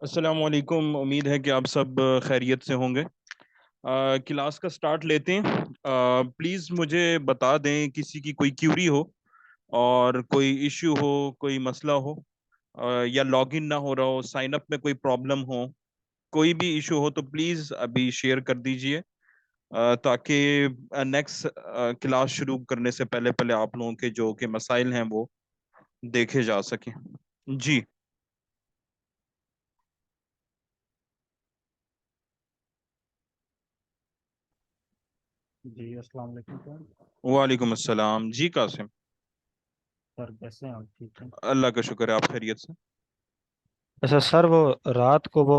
अस्सलाम वालेकुम। उम्मीद है कि आप सब खैरियत से होंगे। क्लास का स्टार्ट लेते हैं। प्लीज़ मुझे बता दें किसी की कोई क्यूरी हो और कोई इश्यू हो, कोई मसला हो, या लॉगिन ना हो रहा हो, साइन अप में कोई प्रॉब्लम हो, कोई भी इशू हो तो प्लीज़ अभी शेयर कर दीजिए, ताकि नेक्स्ट क्लास शुरू करने से पहले पहले आप लोगों के जो के मसाइल हैं वो देखे जा सकें। जी। जी अस्सलाम वालेकुम सर। वालेकुम अस्सलाम जी कासिम। सर कैसे हैं आप? ठीक हैं? अल्लाह का शुक्र है, आप खैरियत से। अच्छा सर, वो रात को वो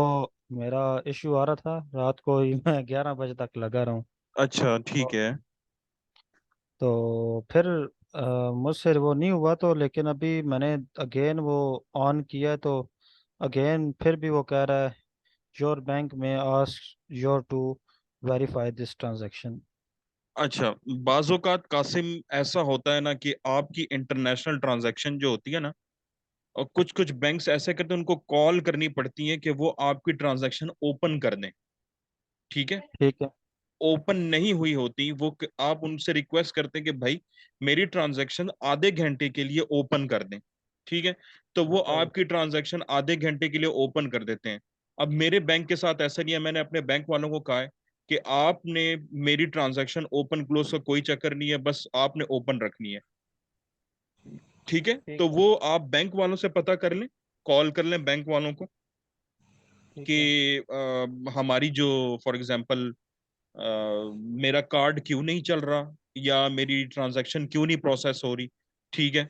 मेरा इश्यू आ रहा था। रात को ही मैं 11 बजे तक लगा रहा हूँ। अच्छा ठीक तो है। फिर मुझसे वो नहीं हुआ, तो लेकिन अभी मैंने अगेन वो ऑन किया है, तो अगेन फिर भी वो कह रहा है योर बैंक में ask your to verify this transaction. अच्छा, बाज़-औक़ात कासिम ऐसा होता है ना कि आपकी इंटरनेशनल ट्रांजैक्शन जो होती है ना, और कुछ कुछ बैंक्स ऐसे करते हैं, उनको कॉल करनी पड़ती है कि वो आपकी ट्रांजैक्शन ओपन कर दें। ठीक है। ठीक है। ओपन नहीं हुई होती वो, आप उनसे रिक्वेस्ट करते हैं कि भाई मेरी ट्रांजैक्शन आधे घंटे के लिए ओपन कर दें। ठीक है। तो वो सही। आपकी ट्रांजैक्शन आधे घंटे के लिए ओपन कर देते हैं। अब मेरे बैंक के साथ ऐसा नहीं है। मैंने अपने बैंक वालों को कहा है कि आपने मेरी ट्रांजैक्शन ओपन क्लोज का कोई चक्कर नहीं है, बस आपने ओपन रखनी है। ठीक है। ठीक तो है। वो आप बैंक वालों से पता कर लें, कॉल कर लें बैंक वालों को ठीक है। कि हमारी जो, फॉर एग्जांपल, मेरा कार्ड क्यों नहीं चल रहा, या मेरी ट्रांजैक्शन क्यों नहीं प्रोसेस हो रही। ठीक है।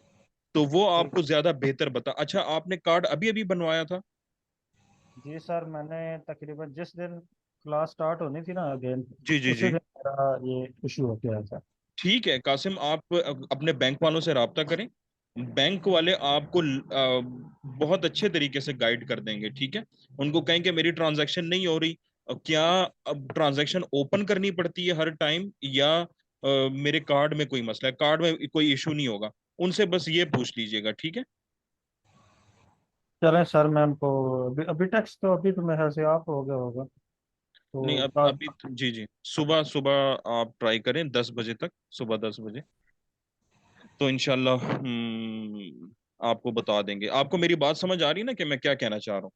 तो वो ठीक। आपको ज्यादा बेहतर बता। अच्छा, आपने कार्ड अभी अभी बनवाया था? जी सर, मैंने तकरीबन जिस दिन क्लास स्टार्ट होनी थी ना अगेन, जी जी उसी जी। दिन मेरा ये इशू हो गया था। ठीक है कासिम, आप अपने बैंक वालों से राब्ता करें। बैंक वाले आपको बहुत अच्छे तरीके से गाइड कर देंगे। ठीक है। उनको कहें कि मेरी ट्रांजैक्शन नहीं हो रही, क्या अब ट्रांजैक्शन ओपन करनी पड़ती है हर टाइम, या मेरे कार्ड में कोई मसला है, कार्ड में कोई इशू नहीं होगा। उनसे बस ये पूछ लीजिएगा। ठीक है। चलें सर, मैं हमको अभी अभी टेक्स्ट तो अभी तो मेरे ख्याल से आप हो गया होगा नहीं, तो अब अभी जी जी, सुबह सुबह आप ट्राई करें 10 बजे तक, सुबह 10 बजे, तो इंशाल्लाह आपको बता देंगे। आपको मेरी बात समझ आ रही है ना कि मैं क्या कहना चाह रहा हूँ?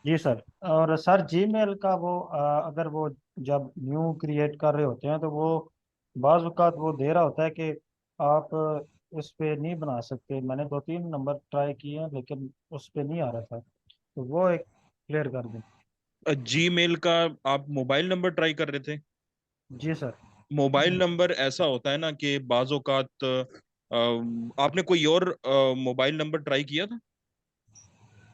जी सर। और सर जीमेल का वो अगर वो जब न्यू क्रिएट कर रहे होते हैं तो वो बाज़ औक़ात वो दे रहा होता है कि आप उस पे नहीं बना सकते। मैंने 2-3 नंबर ट्राई किए हैं लेकिन उस पे नहीं आ रहा था, तो वो एक क्लियर कर दें। जी मेल का आप मोबाइल नंबर ट्राई कर रहे थे? जी सर। मोबाइल नंबर ऐसा होता है ना कि बाज़ औक़ात आपने कोई और मोबाइल नंबर ट्राई किया था?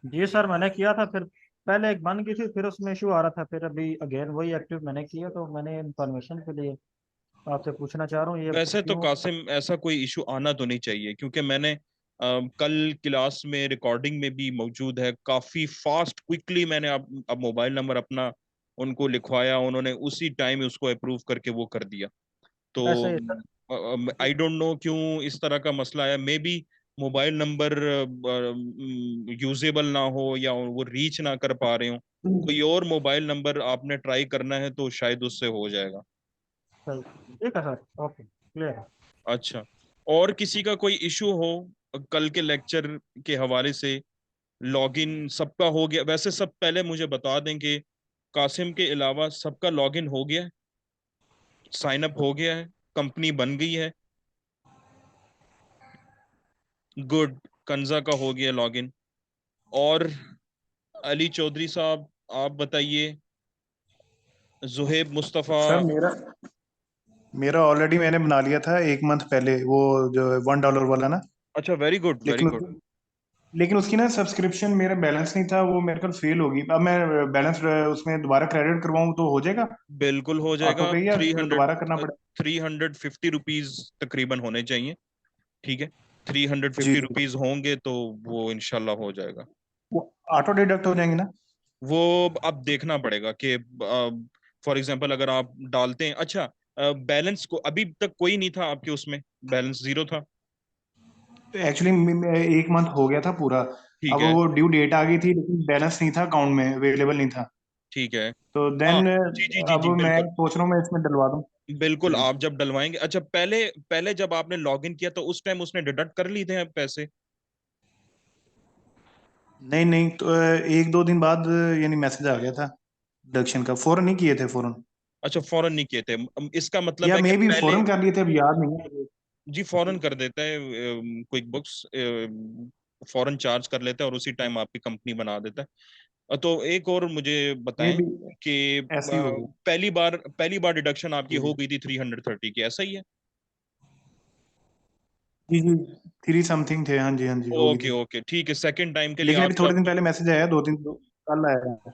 जी सर, मैंने किया था। फिर पहले एक बन गई थी, फिर उसमें इशू आ रहा था, फिर अभी अगेन वही एक्टिव मैंने किया, तो मैंने इंफॉर्मेशन के लिए आपसे पूछना चाह रहा हूँ ये वैसे तो क्यों। कासिम ऐसा कोई इशू आना तो नहीं चाहिए, क्योंकि मैंने कल क्लास में रिकॉर्डिंग में भी मौजूद है, काफी फास्ट क्विकली मैंने अब मोबाइल नंबर अपना उनको लिखवाया, उन्होंने उसी टाइम उसको अप्रूव करके वो कर दिया। तो ऐसे ही सर। आई डोंट नो क्यों इस तरह का मसला है। May be mobile number usable ना हो, या वो रीच ना कर पा रहे हो। कोई और मोबाइल नंबर आपने ट्राई करना है तो शायद उससे हो जाएगा। सही। ठीक है सर, ओके, क्लियर है। अच्छा, और किसी का कोई इशू हो कल के लेक्चर के हवाले से? लॉगिन सबका हो गया? वैसे सब पहले मुझे बता दें कि कासिम के अलावा सबका लॉगिन हो गया है, साइन अप हो गया है, कंपनी बन गई है? गुड। कंजा का हो गया लॉगिन। और अली चौधरी साहब, आप बताइए। जुहेब मुस्तफ़ा? सर मेरा मेरा ऑलरेडी मैंने बना लिया था एक मंथ पहले, वो जो $1 वाला ना। अच्छा, वेरी गुड वेरी लेकिन गुड। लेकिन उसकी ना सब्सक्रिप्शन मेरा बैलेंस नहीं था, वो मेरे को फेल होगी। अब मैं बैलेंस उसमें दोबारा क्रेडिट करवाऊँ तो हो जाएगा? बिल्कुल हो ऑटो जाएगा। पे या थ्री हंड्रेड दोबारा करना पड़ेगा? 350 रुपीज तकरीबन होने चाहिए। ठीक है। थ्री हंड्रेड जी फिफ्टी जी। रुपीज होंगे तो वो इंशाल्लाह हो जाएगा। वो ऑटो डिडक्ट हो जाएंगे ना? वो अब देखना पड़ेगा कि फॉर एग्जांपल अगर आप डालते हैं। अच्छा, बैलेंस को अभी तक कोई नहीं था आपके उसमें, बैलेंस जीरो था? एक्चुअली 1 मंथ हो गया था पूरा। ठीक अब है। वो ड्यू डेट आ गई थी, लेकिन बैलेंस नहीं था, अकाउंट में अवेलेबल नहीं था। ठीक है। तो हाँ देन जी जी जी अब जी, मैं बिल्कुल। सोच रहा हूँ मैं इसमें डलवा दूँ। बिल्कुल, जी। आप जब डलवाएंगे, अच्छा पहले पहले जब आपने लॉग इन किया तो उस टाइम उसने डिडक्ट कर लिए थे पैसे? नहीं नहीं, तो 1-2 दिन बाद यानी मैसेज आ गया था डिडक्शन का। फौरन नहीं किए थे, फौरन। अच्छा, फौरन नहीं किए थे, इसका मतलब या है कि मे भी पहले। फौरन कर लिए थे, अब याद नहीं है जी, मुझे। फौरन कर देते हैं, क्विक बुक्स फौरन चार्ज कर लेते हैं और उसी टाइम आपकी कंपनी बना देता है। तो एक और मुझे मे बताएं भी कि ऐसे ही होगा। पहली बार डिडक्शन आपकी जी हो जी गई थी 330 की, ऐसा ही है? जी जी, 3 समथिंग थे। हाँ जी, हाँ जी, होगी ओके थी। ओके, ठीक है, सेकंड टाइम के लिए लेकिन आप अभी थोड़े जब, दिन पहले मैसेज आया, 2 दिन कल आया है।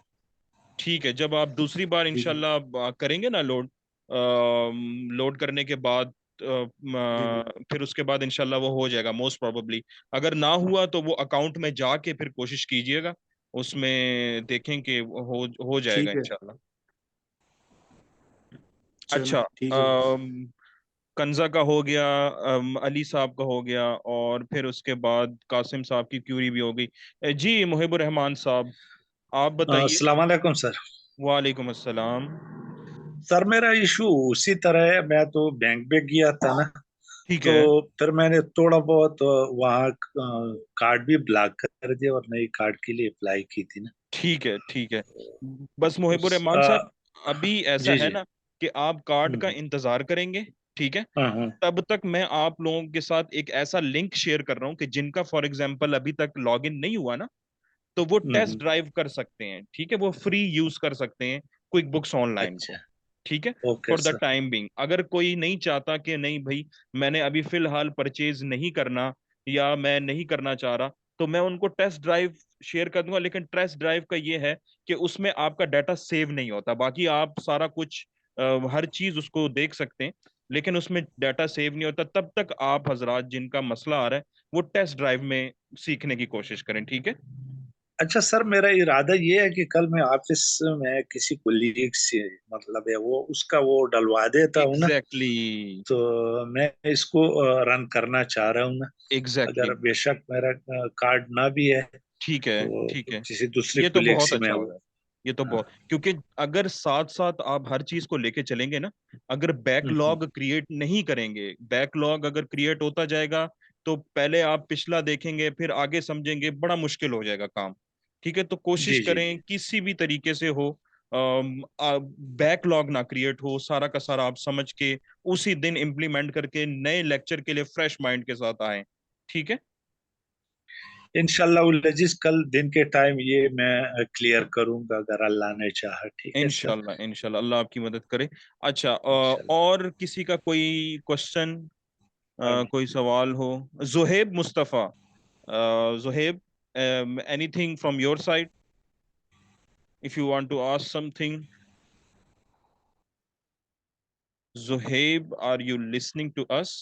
ठीक है, जब आप दूसरी बार जी जी इंशाल्लाह करेंगे ना लोड, लोड करने के बाद जी जी। फिर उसके बाद इंशाल्लाह वो हो जाएगा मोस्ट प्रोबेबली। अगर ना हुआ तो वो अकाउंट में जाके फिर कोशिश कीजिएगा, उसमें देखें कि हो जाएगा ठीक है, इंशाल्लाह। चलो अच्छा, ठीक है। कंजा का हो गया, अली साहब का हो गया, और फिर उसके बाद कासिम साहब की क्यूरी भी हो गई। जी मुहिबुर रहमान साहब, आप बताइए। अस्सलाम वालेकुम सर। वालेकुम अस्सलाम। सर मेरा इशू उसी तरह है, मैं तो बैंक पे गया था ना, ठीक तो है। फिर मैंने थोड़ा बहुत वहाँ कार्ड भी ब्लॉक कर दिया और नई कार्ड के लिए अप्लाई की थी ना। ठीक है। ठीक है। बस मुहिबुर उस रहमान साहब, अभी ऐसा जी है जी। ना कि आप कार्ड का हम्म, इंतजार करेंगे, ठीक है? हम्म, तब तक मैं आप लोगों के साथ एक ऐसा लिंक शेयर कर रहा हूं कि जिनका फॉर एग्जांपल अभी तक लॉगिन नहीं हुआ ना, तो वो टेस्ट हम्म, ड्राइव कर सकते हैं, ठीक है? वो फ्री यूज कर सकते हैं क्विक बुक्स ऑनलाइन को, अच्छा। ठीक है? Okay for the sir. Time being, अगर कोई नहीं चाहता कि नहीं भाई मैंने अभी फिलहाल परचेज नहीं करना या मैं नहीं करना चाह रहा, तो मैं उनको टेस्ट ड्राइव शेयर कर दूंगा। लेकिन टेस्ट ड्राइव का ये है कि उसमें आपका डाटा सेव नहीं होता, बाकी आप सारा कुछ हर चीज उसको देख सकते हैं, लेकिन उसमें डाटा सेव नहीं होता। तब तक आप हजरात जिनका मसला आ रहा है वो टेस्ट ड्राइव में सीखने की कोशिश करें, ठीक है? अच्छा सर, मेरा इरादा ये है कि कल मैं ऑफिस में किसी कोलीग से, मतलब है वो उसका वो डलवा देता हूँ ना, एग्जैक्टली। तो मैं इसको रन करना चाह रहा हूँ ना। एग्जैक्टली। अगर बेशक मेरा कार्ड ना भी है ठीक है। तो ठीक है। किसी दूसरे ये तो कुलीग बहुत से मैं अच्छा वो। होगा। ये तो हाँ। बहुत, क्योंकि अगर साथ साथ आप हर चीज को लेके चलेंगे ना, अगर हम्म, बैकलॉग क्रिएट नहीं करेंगे, बैकलॉग अगर क्रिएट होता जाएगा तो पहले आप पिछला देखेंगे फिर आगे समझेंगे, बड़ा मुश्किल हो जाएगा काम, ठीक है? तो कोशिश जी जी करें जी। किसी भी तरीके से हो बैकलॉग ना क्रिएट हो, सारा का सारा आप समझ के उसी दिन इम्प्लीमेंट करके नए लेक्चर के लिए फ्रेश माइंड के साथ आए, ठीक है? इंशाल्लाह उल अजीज कल दिन के टाइम ये मैं क्लियर करूंगा अगर अल्लाह ने चाहा। ठीक है सर। इंशाल्लाह इंशाल्लाह, अल्लाह आपकी मदद करे। अच्छा, इंशाल्लाह। और किसी का कोई क्वेश्चन, कोई सवाल हो? Juhaib Mustafa, Juhaib, anything from your side if you want to ask something? Juhaib, are you listening to us?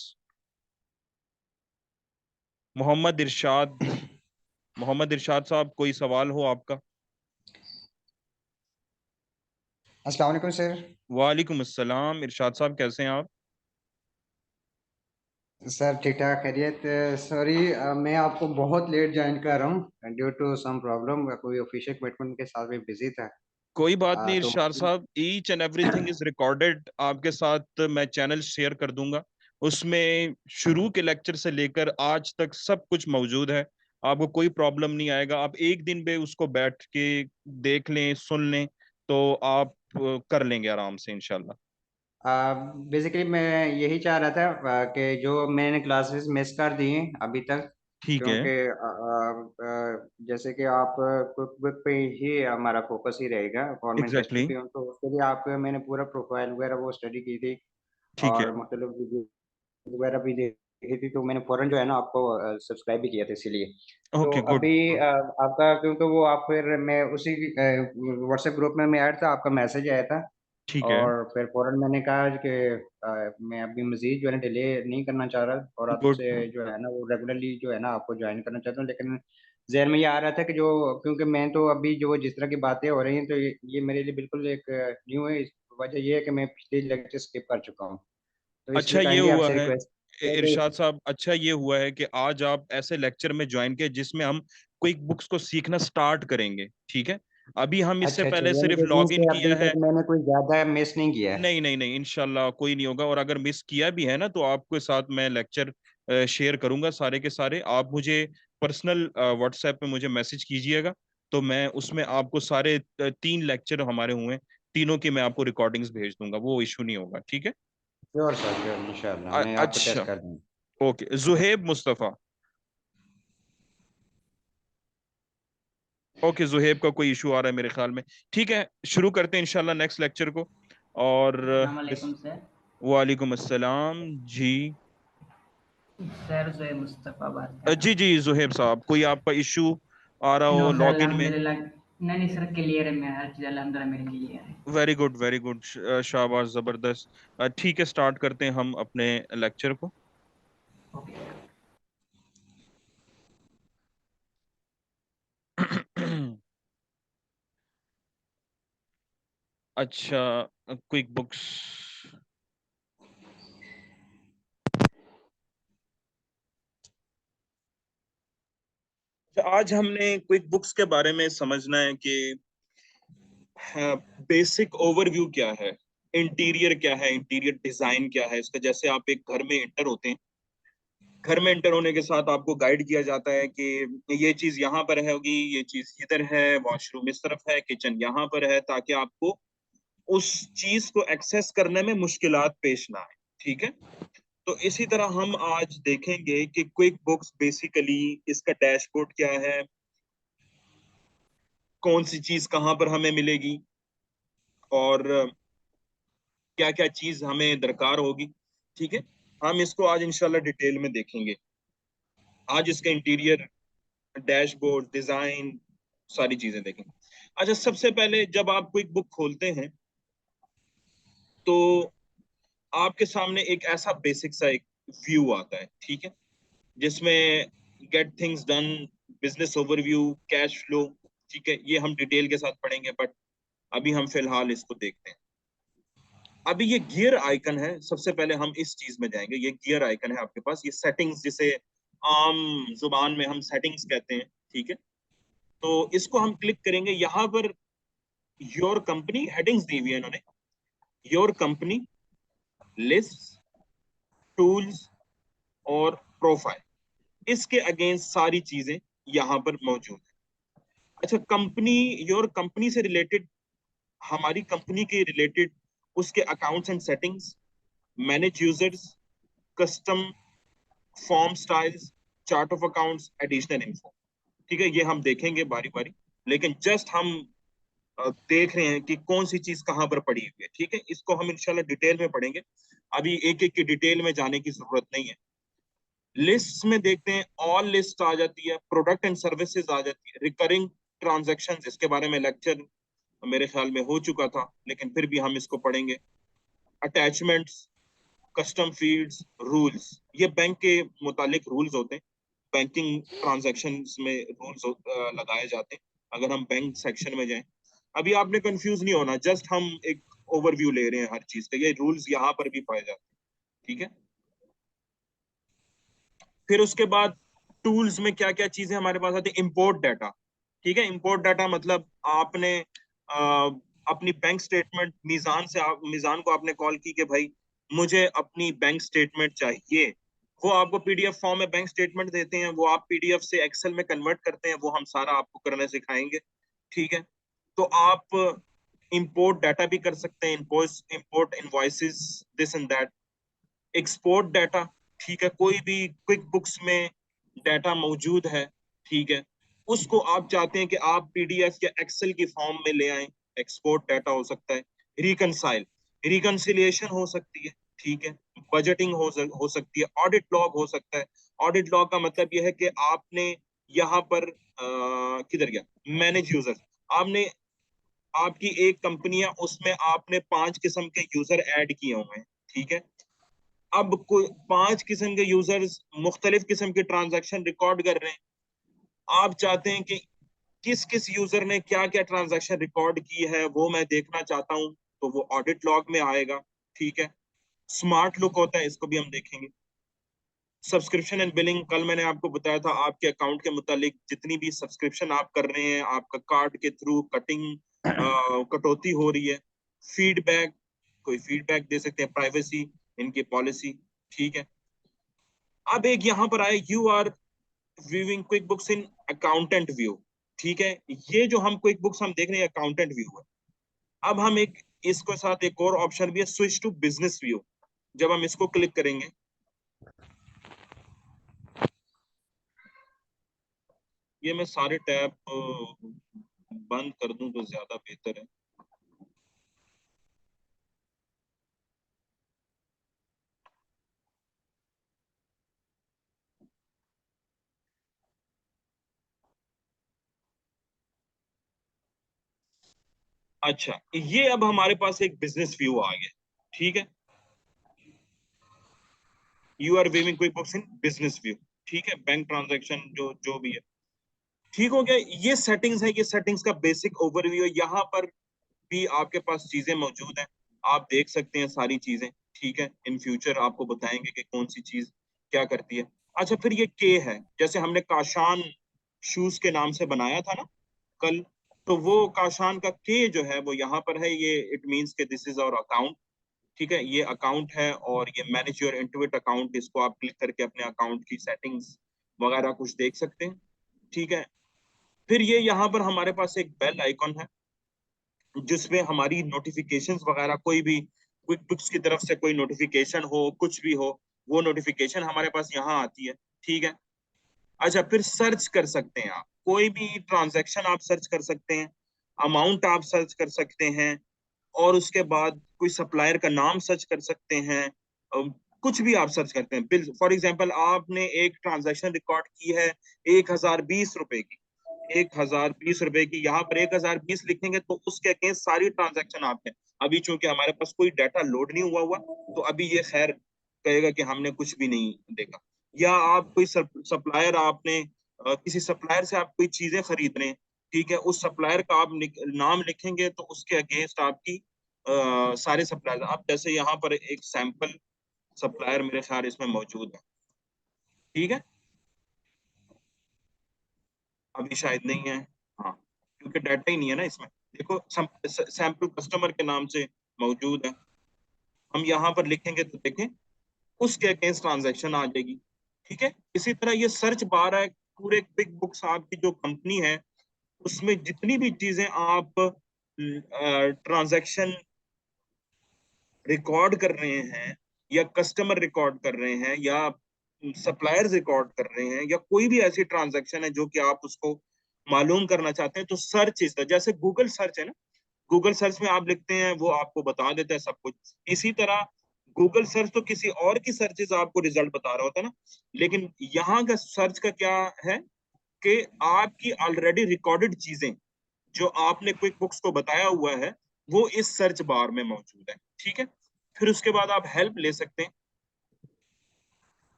Mohammad Irshad, Mohammad Irshad साहब, कोई सवाल हो आपका? अस्सलाम वालेकुम सर। वालेकुम अस्सलाम, इरशाद साहब कैसे हैं आप? सर ठीक ठाक खैरियत। सॉरी, मैं आपको बहुत लेट ज्वाइन कर रहा हूँ ड्यू टू सम प्रॉब्लम, कोई ऑफिशियल कमिटमेंट के साथ में बिजी था। कोई बात नहीं तो इरशाद साहब, each and everything is recorded, आपके साथ मैं चैनल शेयर कर दूंगा, उसमें शुरू के लेक्चर से लेकर आज तक सब कुछ मौजूद है। आपको कोई प्रॉब्लम नहीं आएगा, आप एक दिन में उसको बैठ के देख लें, सुन लें, तो आप कर लेंगे आराम से इंशाल्लाह। बेसिकली मैं यही चाह रहा था कि जो मैंने क्लासेस मिस कर दी हैं अभी तक, ठीक है। क्योंकि जैसे कि आप कुक बुक पे ही हमारा फोकस ही रहेगा, गवर्नमेंट टेस्ट एग्जैक्टली। पे हूँ तो उसके लिए आप मैंने पूरा प्रोफाइल वगैरह वो स्टडी की थी ठीक है। और मतलब वगैरह भी देखी थी, तो मैंने फौरन जो है ना आपको सब्सक्राइब भी किया था इसीलिए। तो ओके, गुड। अभी आपका क्योंकि वो आप फिर मैं उसी व्हाट्सएप ग्रुप में मैं ऐड था, आपका मैसेज आया था ठीक है। और फिर फौरन मैंने कहा कि मैं अभी मज़ीद जो है ना डिले नहीं करना चाह रहा और गुड। आपसे जो है ना वो रेगुलरली जो है ना आपको ज्वाइन करना चाहता हूँ। लेकिन ज़हन में ये आ रहा था कि जो, क्योंकि मैं तो अभी जो जिस तरह की बातें हो रही हैं तो ये मेरे लिए बिल्कुल एक न्यू है। वजह ये है कि मैं पिछले लेक्चर स्किप कर चुका हूँ, तो अच्छा, इसलिए ये काइंडली हुआ आपसे है। रिक्वेस्ट। इरशाद साहब, अच्छा ये हुआ है कि आज आप ऐसे लेक्चर में ज्वाइन किए जिसमें हम क्विक बुक्स को सीखना स्टार्ट करेंगे, ठीक है। अभी हम इससे अच्छा अच्छा, पहले यानी सिर्फ कि लॉग इन से किया अभी है। तक मैंने कोई ज्यादा मिस नहीं किया है। नहीं नहीं नहीं, इंशाल्लाह कोई नहीं होगा। और अगर मिस किया भी है ना तो आपके साथ मैं लेक्चर शेयर करूंगा सारे के सारे। आप मुझे पर्सनल व्हाट्सएप पे मुझे मैसेज कीजिएगा, तो मैं उसमें आपको सारे 3 लेक्चर हमारे हुए, तीनों की मैं आपको रिकॉर्डिंग्स भेज दूंगा, वो इशू नहीं होगा, ठीक है। श्योर सर, श्योर, इंशाल्लाह मैं आपको टेस्ट अच्छा, कर दूंगा। ओके। जुहेब मुस्तफा, ओके, जुहेब का कोई इशू आ रहा है मेरे ख्याल में। ठीक है, शुरू करते हैं इंशाल्लाह नेक्स्ट लेक्चर को। और अस्सलाम वालेकुम सर। वालेकुम अस्सलाम जी। सर जोए मुस्तफ़ा बात कर रहा जी जी हूँ। जुहेब साहब, कोई आपका इशू आ रहा नो हो सर, लॉगिन में? अल्हम्दुलिल्लाह। नहीं नहीं सर, क्लियर है, मेरा हर चीज़ अल्हम्दुलिल्लाह मेरे क्लियर है। वेरी गुड वेरी गुड, शाबाश, जबरदस्त। ठीक है, स्टार्ट करते हैं हम अपने लेक्चर को। Okay sir. अच्छा, क्विक बुक्स। आज हमने क्विक बुक्स के बारे में समझना है कि बेसिक ओवरव्यू क्या है, इंटीरियर क्या है, इंटीरियर डिजाइन क्या है इसका। जैसे आप एक घर में एंटर होते हैं, घर में एंटर होने के साथ आपको गाइड किया जाता है कि ये चीज यहाँ पर है होगी, ये चीज इधर है, वॉशरूम इस तरफ है, किचन यहाँ पर है, ताकि आपको उस चीज को एक्सेस करने में मुश्किलात पेश ना आए, ठीक है। तो इसी तरह हम आज देखेंगे कि क्विक बुक्स बेसिकली इसका डैशबोर्ड क्या है, कौन सी चीज कहाँ पर हमें मिलेगी, और क्या क्या चीज हमें दरकार होगी, ठीक है। हम इसको आज इंशाल्लाह डिटेल में देखेंगे। आज इसका इंटीरियर, डैशबोर्ड, डिजाइन, सारी चीजें देखेंगे। अच्छा, सबसे पहले जब आप क्विक बुक खोलते हैं तो आपके सामने एक ऐसा बेसिक सा एक व्यू आता है, ठीक है, जिसमें gate things done, business overview, cash flow, ठीक है। ये हम डिटेल के साथ पढ़ेंगे, बट अभी हम फिलहाल इसको देखते हैं। अभी ये गियर आइकन है, सबसे पहले हम इस चीज में जाएंगे। ये गियर आइकन है आपके पास, ये सेटिंग्स, जिसे आम जुबान में हम सेटिंग्स कहते हैं, ठीक है। तो इसको हम क्लिक करेंगे। यहाँ पर योर कंपनी हेडिंग्स दी हुई है इन्होंने, योर कंपनी, लिस्ट, टूल्स और प्रोफाइल। इसके अगेंस्ट सारी चीजें यहाँ पर मौजूद है। अच्छा, कंपनी, योर कंपनी से रिलेटेड, हमारी कंपनी के रिलेटेड उसके accounts and settings, manage users, custom form styles, chart of accounts, additional info, ठीक है। ये हम देखेंगे बारी बारी, लेकिन जस्ट हम देख रहे हैं कि कौन सी चीज कहाँ पर पड़ी हुई है, ठीक है। इसको हम इंशाल्लाह डिटेल में पढ़ेंगे, अभी एक एक की डिटेल में जाने की जरूरत नहीं है। लिस्ट में देखते हैं, ऑल लिस्ट आ जाती है, प्रोडक्ट एंड सर्विसेज आ जाती है, रिकरिंग ट्रांजैक्शन, इसके बारे में लेक्चर मेरे ख्याल में हो चुका था, लेकिन फिर भी हम इसको पढ़ेंगे। अटैचमेंट्स, कस्टम फील्ड्स, रूल्स, ये बैंक के मुतालिक रूल्स होते हैं, बैंकिंग ट्रांजैक्शंस में रूल्स लगाए जाते हैं। अगर हम बैंक सेक्शन में जाएं, अभी आपने कंफ्यूज नहीं होना, जस्ट हम एक ओवरव्यू ले रहे हैं हर चीज का, ये रूल्स यहाँ पर भी पाए जाते हैं, ठीक है। फिर उसके बाद टूल्स में क्या क्या चीजें हमारे पास आती है, इंपोर्ट डाटा, ठीक है। इंपोर्ट डाटा मतलब आपने अपनी बैंक स्टेटमेंट, मीजान को आपने कॉल की कि भाई मुझे अपनी बैंक स्टेटमेंट चाहिए, वो आपको पीडीएफ फॉर्म में बैंक स्टेटमेंट देते हैं, वो आप पीडीएफ से एक्सेल में कन्वर्ट करते हैं, वो हम सारा आपको करने सिखाएंगे, ठीक है। तो आप इंपोर्ट डाटा भी कर सकते हैं, import invoices, this and that. Export data, ठीक है, कोई भी क्विक बुक्स में डाटा मौजूद है, ठीक है, उसको आप चाहते हैं कि आप पीडीएफ या एक्सेल की फॉर्म में ले आए, एक्सपोर्ट डाटा हो सकता है। रिकनसाइल, रिकनसिलिएशन हो सकती है, ठीक है। बजटिंग हो सकती है। ऑडिट लॉग हो सकता है। ऑडिट लॉग का मतलब यह है कि आपने यहाँ पर किधर गया, मैनेज यूजर, आपने, आपकी एक कंपनी है, उसमें आपने 5 किस्म के यूजर ऐड किए हुए हैं, ठीक है। अब कोई 5 किस्म के यूजर्स मुख्तलिफ किस्म के ट्रांजैक्शन रिकॉर्ड कर रहे हैं, आप चाहते हैं कि किस किस यूजर ने क्या क्या ट्रांजैक्शन रिकॉर्ड की है वो मैं देखना चाहता हूं, तो वो ऑडिट लॉग में आएगा, ठीक है। स्मार्ट लुक होता है, इसको भी हम देखेंगे। सब्सक्रिप्शन एंड बिलिंग, कल मैंने आपको बताया था आपके अकाउंट के मुतालिक जितनी भी सब्सक्रिप्शन आप कर रहे हैं, आपका कार्ड के थ्रू कटिंग कटौती हो रही है। फीडबैक, कोई फीडबैक दे सकते हैं, प्राइवेसी इनकी पॉलिसी, ठीक है। अब एक यहाँ पर आए, you are viewing QuickBooks in accountant view, ठीक है। ये जो हम क्विक बुक्स हम देख रहे हैं अकाउंटेंट व्यू है। अब हम एक इसके साथ एक और ऑप्शन भी है, स्विच टू बिजनेस व्यू। जब हम इसको क्लिक करेंगे, ये मैं सारे टैब बंद कर दूं तो ज्यादा बेहतर है। अच्छा, ये अब हमारे पास एक बिजनेस व्यू आ गया, ठीक है। You are viewing QuickBooks in business view, ठीक है। बैंक ट्रांजैक्शन जो जो भी है, ठीक हो गया। ये सेटिंग्स है, ये सेटिंग्स का बेसिक ओवरव्यू है। यहाँ पर भी आपके पास चीजें मौजूद हैं, आप देख सकते हैं सारी चीजें, ठीक है। इन फ्यूचर आपको बताएंगे कि कौन सी चीज क्या करती है। अच्छा, फिर ये के है, जैसे हमने काशान शूज के नाम से बनाया था ना कल, तो वो काशान का के जो है वो यहाँ पर है। ये इट मींस के दिस इज आवर अकाउंट, ठीक है। ये अकाउंट है और ये मैनेज योर इंटुइट अकाउंट, इसको आप क्लिक करके अपने अकाउंट की सेटिंग्स वगैरह कुछ देख सकते हैं, ठीक है। फिर ये यहाँ पर हमारे पास एक बेल आइकॉन है जिसमें हमारी नोटिफिकेशंस वगैरह, कोई भी क्विक बुक्स की तरफ से कोई नोटिफिकेशन हो, कुछ भी हो, वो नोटिफिकेशन हमारे पास यहाँ आती है, ठीक है। अच्छा, फिर सर्च कर सकते हैं आप, कोई भी ट्रांजैक्शन आप सर्च कर सकते हैं, अमाउंट आप सर्च कर सकते हैं, और उसके बाद कोई सप्लायर का नाम सर्च कर सकते हैं। कुछ भी आप सर्च करते हैं। बिल, फॉर एग्जांपल आपने एक ट्रांजैक्शन रिकॉर्ड की है 1020 रुपए की, 1020 रुपए की, यहाँ पर 1020 लिखेंगे तो उसके अगेंस्ट सारी ट्रांजैक्शन आपने, अभी चूंकि हमारे पास कोई डाटा लोड नहीं हुआ तो अभी ये खैर कहेगा कि हमने कुछ भी नहीं देखा। या आप कोई सप्लायर, आपने किसी सप्लायर से आप कोई चीजें खरीद रहे हैं, ठीक है, उस सप्लायर का आप नाम लिखेंगे तो उसके अगेंस्ट आपकी सारे सप्लायर, आप जैसे यहाँ पर एक सैंपल सप्लायर मेरे ख्याल इसमें मौजूद है, ठीक है। अभी शायद नहीं है, हाँ, क्योंकि डाटा ही नहीं है ना इसमें। देखो, सैंपल कस्टमर के नाम से मौजूद है, हम यहाँ पर लिखेंगे तो देखें उसके अगेंस्ट ट्रांजैक्शन आ जाएगी, ठीक है। इसी तरह ये सर्च बार है, पूरे क्विक बुक्स आपकी जो कंपनी है उसमें जितनी भी चीजें आप ट्रांजैक्शन रिकॉर्ड कर रहे हैं, या कस्टमर रिकॉर्ड कर रहे हैं, या सप्लायर्स रिकॉर्ड कर रहे हैं, या कोई भी ऐसी ट्रांजैक्शन है जो कि आप उसको मालूम करना चाहते हैं, तो सर्च इस तरह, जैसे गूगल सर्च है ना, गूगल सर्च में आप लिखते हैं वो आपको बता देता है सब कुछ। इसी तरह गूगल सर्च तो किसी और की सर्चेज आपको रिजल्ट बता रहा होता है ना, लेकिन यहाँ का सर्च का क्या है कि आपकी ऑलरेडी रिकॉर्डेड चीजें जो आपने क्विक बुक्स को बताया हुआ है वो इस सर्च बार में मौजूद है, ठीक है। फिर उसके बाद आप हेल्प ले सकते हैं,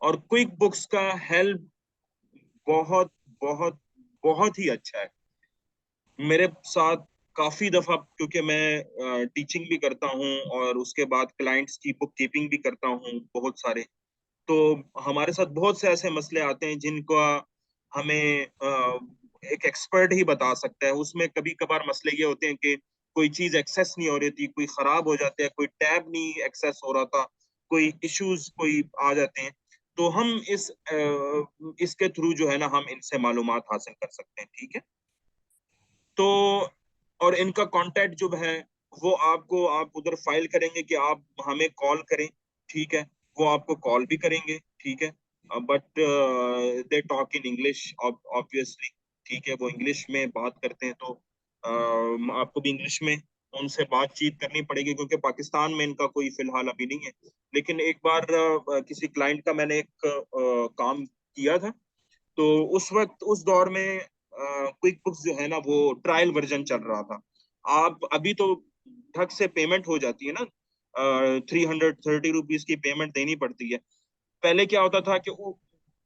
और क्विक बुक्स का हेल्प बहुत बहुत बहुत ही अच्छा है। मेरे साथ काफी दफा, क्योंकि मैं टीचिंग भी करता हूँ और उसके बाद क्लाइंट्स की बुक कीपिंग भी करता हूँ बहुत सारे, तो हमारे साथ बहुत से ऐसे मसले आते हैं जिनका हमें एक एक्सपर्ट ही बता सकता है। उसमें कभी कभार मसले ये होते हैं कि कोई चीज एक्सेस नहीं हो रही थी, कोई खराब हो जाता है, कोई टैब नहीं एक्सेस हो रहा था, कोई इश्यूज कोई आ जाते हैं, तो हम इसके थ्रू जो है ना हम इनसे मालूमात हासिल कर सकते हैं, ठीक है। तो और इनका कांटेक्ट जो है वो आपको, आप उधर फाइल करेंगे कि आप हमें कॉल करें, ठीक है, वो आपको कॉल भी करेंगे, ठीक है। But they talk in English obviously, ठीक है, वो इंग्लिश में बात करते हैं, तो आपको भी इंग्लिश में उनसे बातचीत करनी पड़ेगी, क्योंकि पाकिस्तान में इनका कोई फिलहाल अभी नहीं है। लेकिन एक बार किसी क्लाइंट का मैंने एक काम किया था, तो उस वक्त उस दौर में क्विक बुक्स जो है ना वो ट्रायल वर्जन चल रहा था। आप अभी तो ठग से पेमेंट हो जाती है ना, 330 रुपीज की पेमेंट देनी पड़ती है। पहले क्या होता था कि वो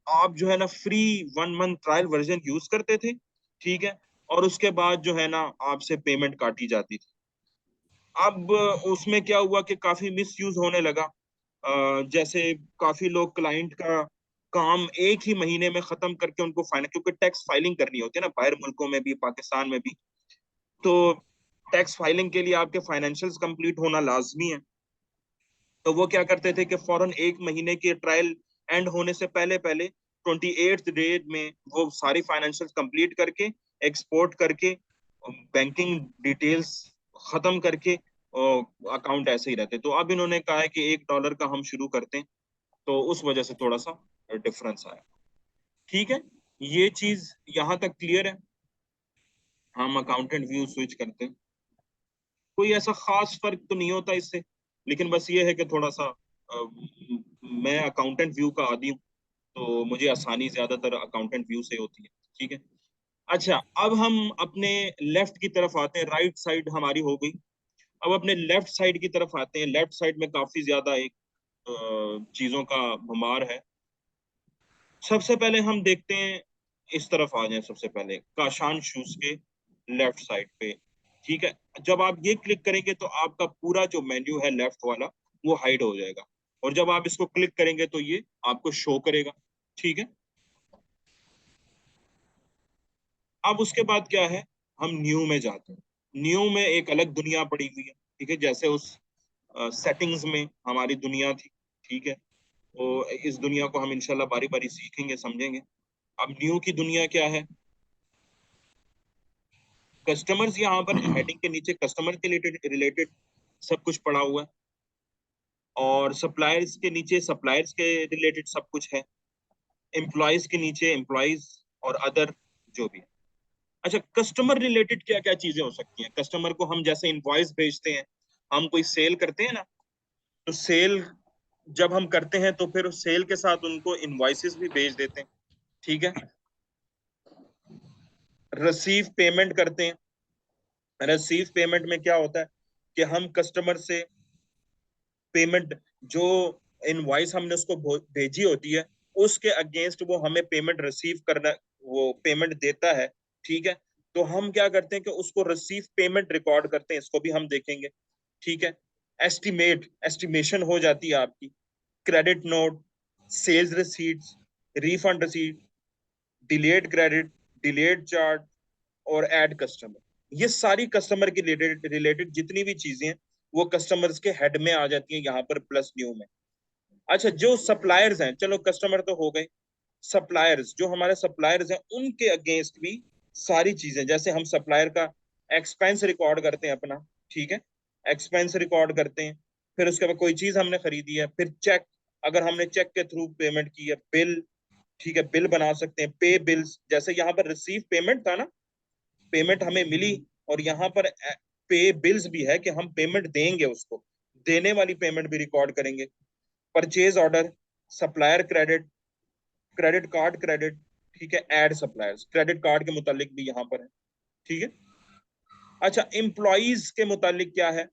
आप जो है ना free 1 month trial version use करते थे, ठीक है, और उसके बाद जो है ना आपसे पेमेंट काटी जाती थी। अब उसमें क्या हुआ कि काफी मिस यूज होने लगा। जैसे काफी लोग क्लाइंट का काम एक ही महीने में खत्म करके उनको फाइनल, क्योंकि टैक्स फाइलिंग करनी होती है ना बाहर मुल्कों में भी पाकिस्तान में भी, तो टैक्स फाइलिंग के लिए आपके फाइनेंशियल्स कंप्लीट होना लाजमी है। तो वो क्या करते थे कि फौरन एक महीने की ट्रायल एंड होने से पहले पहले 28th डे में वो सारी फाइनेंशियल कंप्लीट करके एक्सपोर्ट करके बैंकिंग डिटेल्स खत्म करके अकाउंट ऐसे ही रहते। तो अब इन्होंने कहा है कि $1 का हम शुरू करते हैं, तो उस वजह से थोड़ा सा डिफरेंस आया। ठीक है, ये चीज यहां तक क्लियर है। हम अकाउंटेंट व्यू स्विच करते हैं, कोई ऐसा खास फर्क तो नहीं होता इससे, लेकिन बस ये है कि थोड़ा सा मैं अकाउंटेंट व्यू का आदी हूँ, तो मुझे आसानी ज्यादातर अकाउंटेंट व्यू से होती है। ठीक है, अच्छा अब हम अपने लेफ्ट की तरफ आते हैं, राइट साइड हमारी हो गई, अब अपने लेफ्ट साइड की तरफ आते हैं। लेफ्ट साइड में काफी ज्यादा एक चीजों का भमार है। सबसे पहले हम देखते हैं, इस तरफ आ जाए, सबसे पहले काशान शूज के लेफ्ट साइड पे। ठीक है, जब आप ये क्लिक करेंगे तो आपका पूरा जो मेन्यू है लेफ्ट वाला वो हाइड हो जाएगा, और जब आप इसको क्लिक करेंगे तो ये आपको शो करेगा। ठीक है, अब उसके बाद क्या है, हम न्यू में जाते हैं। न्यू में एक अलग दुनिया पड़ी हुई है। ठीक है, जैसे उस सेटिंग्स में हमारी दुनिया थी। ठीक है, तो इस दुनिया को हम इंशाल्लाह बारी बारी सीखेंगे, समझेंगे। अब न्यू की दुनिया क्या है, कस्टमर्स, यहाँ पर हेडिंग के नीचे कस्टमर के रिलेटेड सब कुछ पड़ा हुआ है, और सप्लायर्स के नीचे सप्लायर्स के रिलेटेड सब कुछ है, एम्प्लॉयज के नीचे एम्प्लॉयज और अदर जो भी है। अच्छा, कस्टमर रिलेटेड क्या क्या चीजें हो सकती हैं? कस्टमर को हम जैसे इनवॉइस भेजते हैं, हम कोई सेल करते हैं ना, तो सेल जब हम करते हैं तो फिर सेल के साथ उनको इनवॉइसेस भी भेज देते हैं। ठीक है, रिसीव पेमेंट करते हैं। रिसीव पेमेंट में क्या होता है कि हम कस्टमर से पेमेंट, जो इनवॉइस हमने उसको भेजी होती है उसके अगेंस्ट वो हमें पेमेंट रिसीव करना, वो पेमेंट देता है। ठीक है, तो हम क्या करते हैं कि उसको रिसीव पेमेंट रिकॉर्ड करते हैं, इसको भी हम देखेंगे। ठीक है, एस्टिमेशन हो जाती है आपकी, credit note, sales receipts, refund receipt, delayed credit, delayed charge और ऐड कस्टमर। ये सारी कस्टमर के रिलेटेड जितनी भी चीजें हैं वो कस्टमर्स के हेड में आ जाती हैं यहाँ पर प्लस न्यू में। अच्छा, जो सप्लायर्स हैं, चलो कस्टमर तो हो गए, सप्लायर्स, जो हमारे सप्लायर्स हैं उनके अगेंस्ट भी सारी चीजें, जैसे हम सप्लायर का एक्सपेंस रिकॉर्ड करते हैं अपना। ठीक है, एक्सपेंस रिकॉर्ड करते हैं, फिर उसके बाद कोई चीज हमने खरीदी है, फिर चेक, अगर हमने चेक के थ्रू पेमेंट की है, बिल, ठीक है, बिल बना सकते हैं, पे बिल्स, जैसे यहाँ पर रिसीव पेमेंट था ना, पेमेंट हमें मिली, और यहाँ पर पे बिल्स भी है कि हम पेमेंट देंगे, उसको देने वाली पेमेंट भी रिकॉर्ड करेंगे। Purchase order, supplier credit, credit card credit, ठीक है, ऐड सप्लायर्स, क्रेडिट कार्ड के मुतालिक भी यहाँ पर है। ठीक है, अच्छा एम्प्लॉइज के मुतालिक क्या है,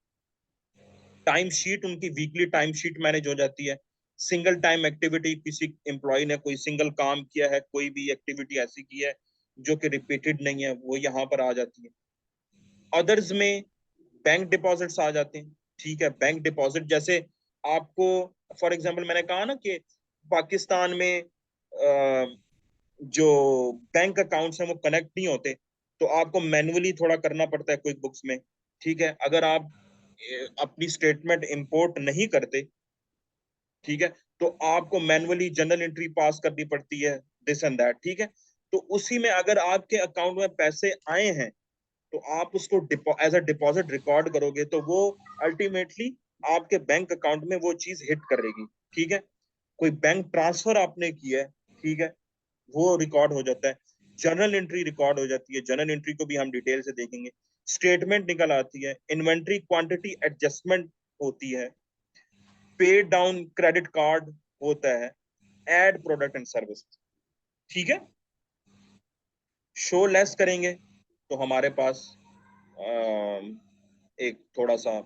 टाइम शीट, उनकी वीकली टाइम शीट मैनेज हो जाती है। सिंगल टाइम एक्टिविटी, किसी एम्प्लॉय ने कोई सिंगल काम किया है, कोई भी एक्टिविटी ऐसी की है जो कि रिपीटेड नहीं है, वो यहाँ पर आ जाती है। अदर्स में बैंक डिपॉजिट्स आ जाते हैं। ठीक है, बैंक डिपॉजिट जैसे आपको, फॉर एग्जांपल मैंने कहा ना कि पाकिस्तान में जो बैंक अकाउंट्स हैं वो कनेक्ट नहीं होते, तो आपको मैन्युअली थोड़ा करना पड़ता है क्विक बुक्स में। ठीक है, अगर आप अपनी स्टेटमेंट इंपोर्ट नहीं करते, ठीक है, तो आपको मैन्युअली जर्नल एंट्री पास करनी पड़ती है, दिस एंड दैट। ठीक है, तो उसी में अगर आपके अकाउंट में पैसे आए हैं तो आप उसको एज अ डिपॉजिट रिकॉर्ड करोगे, तो वो अल्टीमेटली आपके बैंक अकाउंट में वो चीज हिट करेगी। ठीक है, कोई बैंक ट्रांसफर आपने किया है, ठीक है, वो रिकॉर्ड हो जाता है। जर्नल एंट्री रिकॉर्ड हो जाती है, जर्नल एंट्री को भी हम डिटेल से देखेंगे। स्टेटमेंट निकल आती है, इन्वेंट्री क्वांटिटी एडजस्टमेंट होती है, पे डाउन क्रेडिट कार्ड होता है, एड प्रोडक्ट एंड सर्विस। ठीक है, शो लेस करेंगे तो हमारे पास एक थोड़ा सा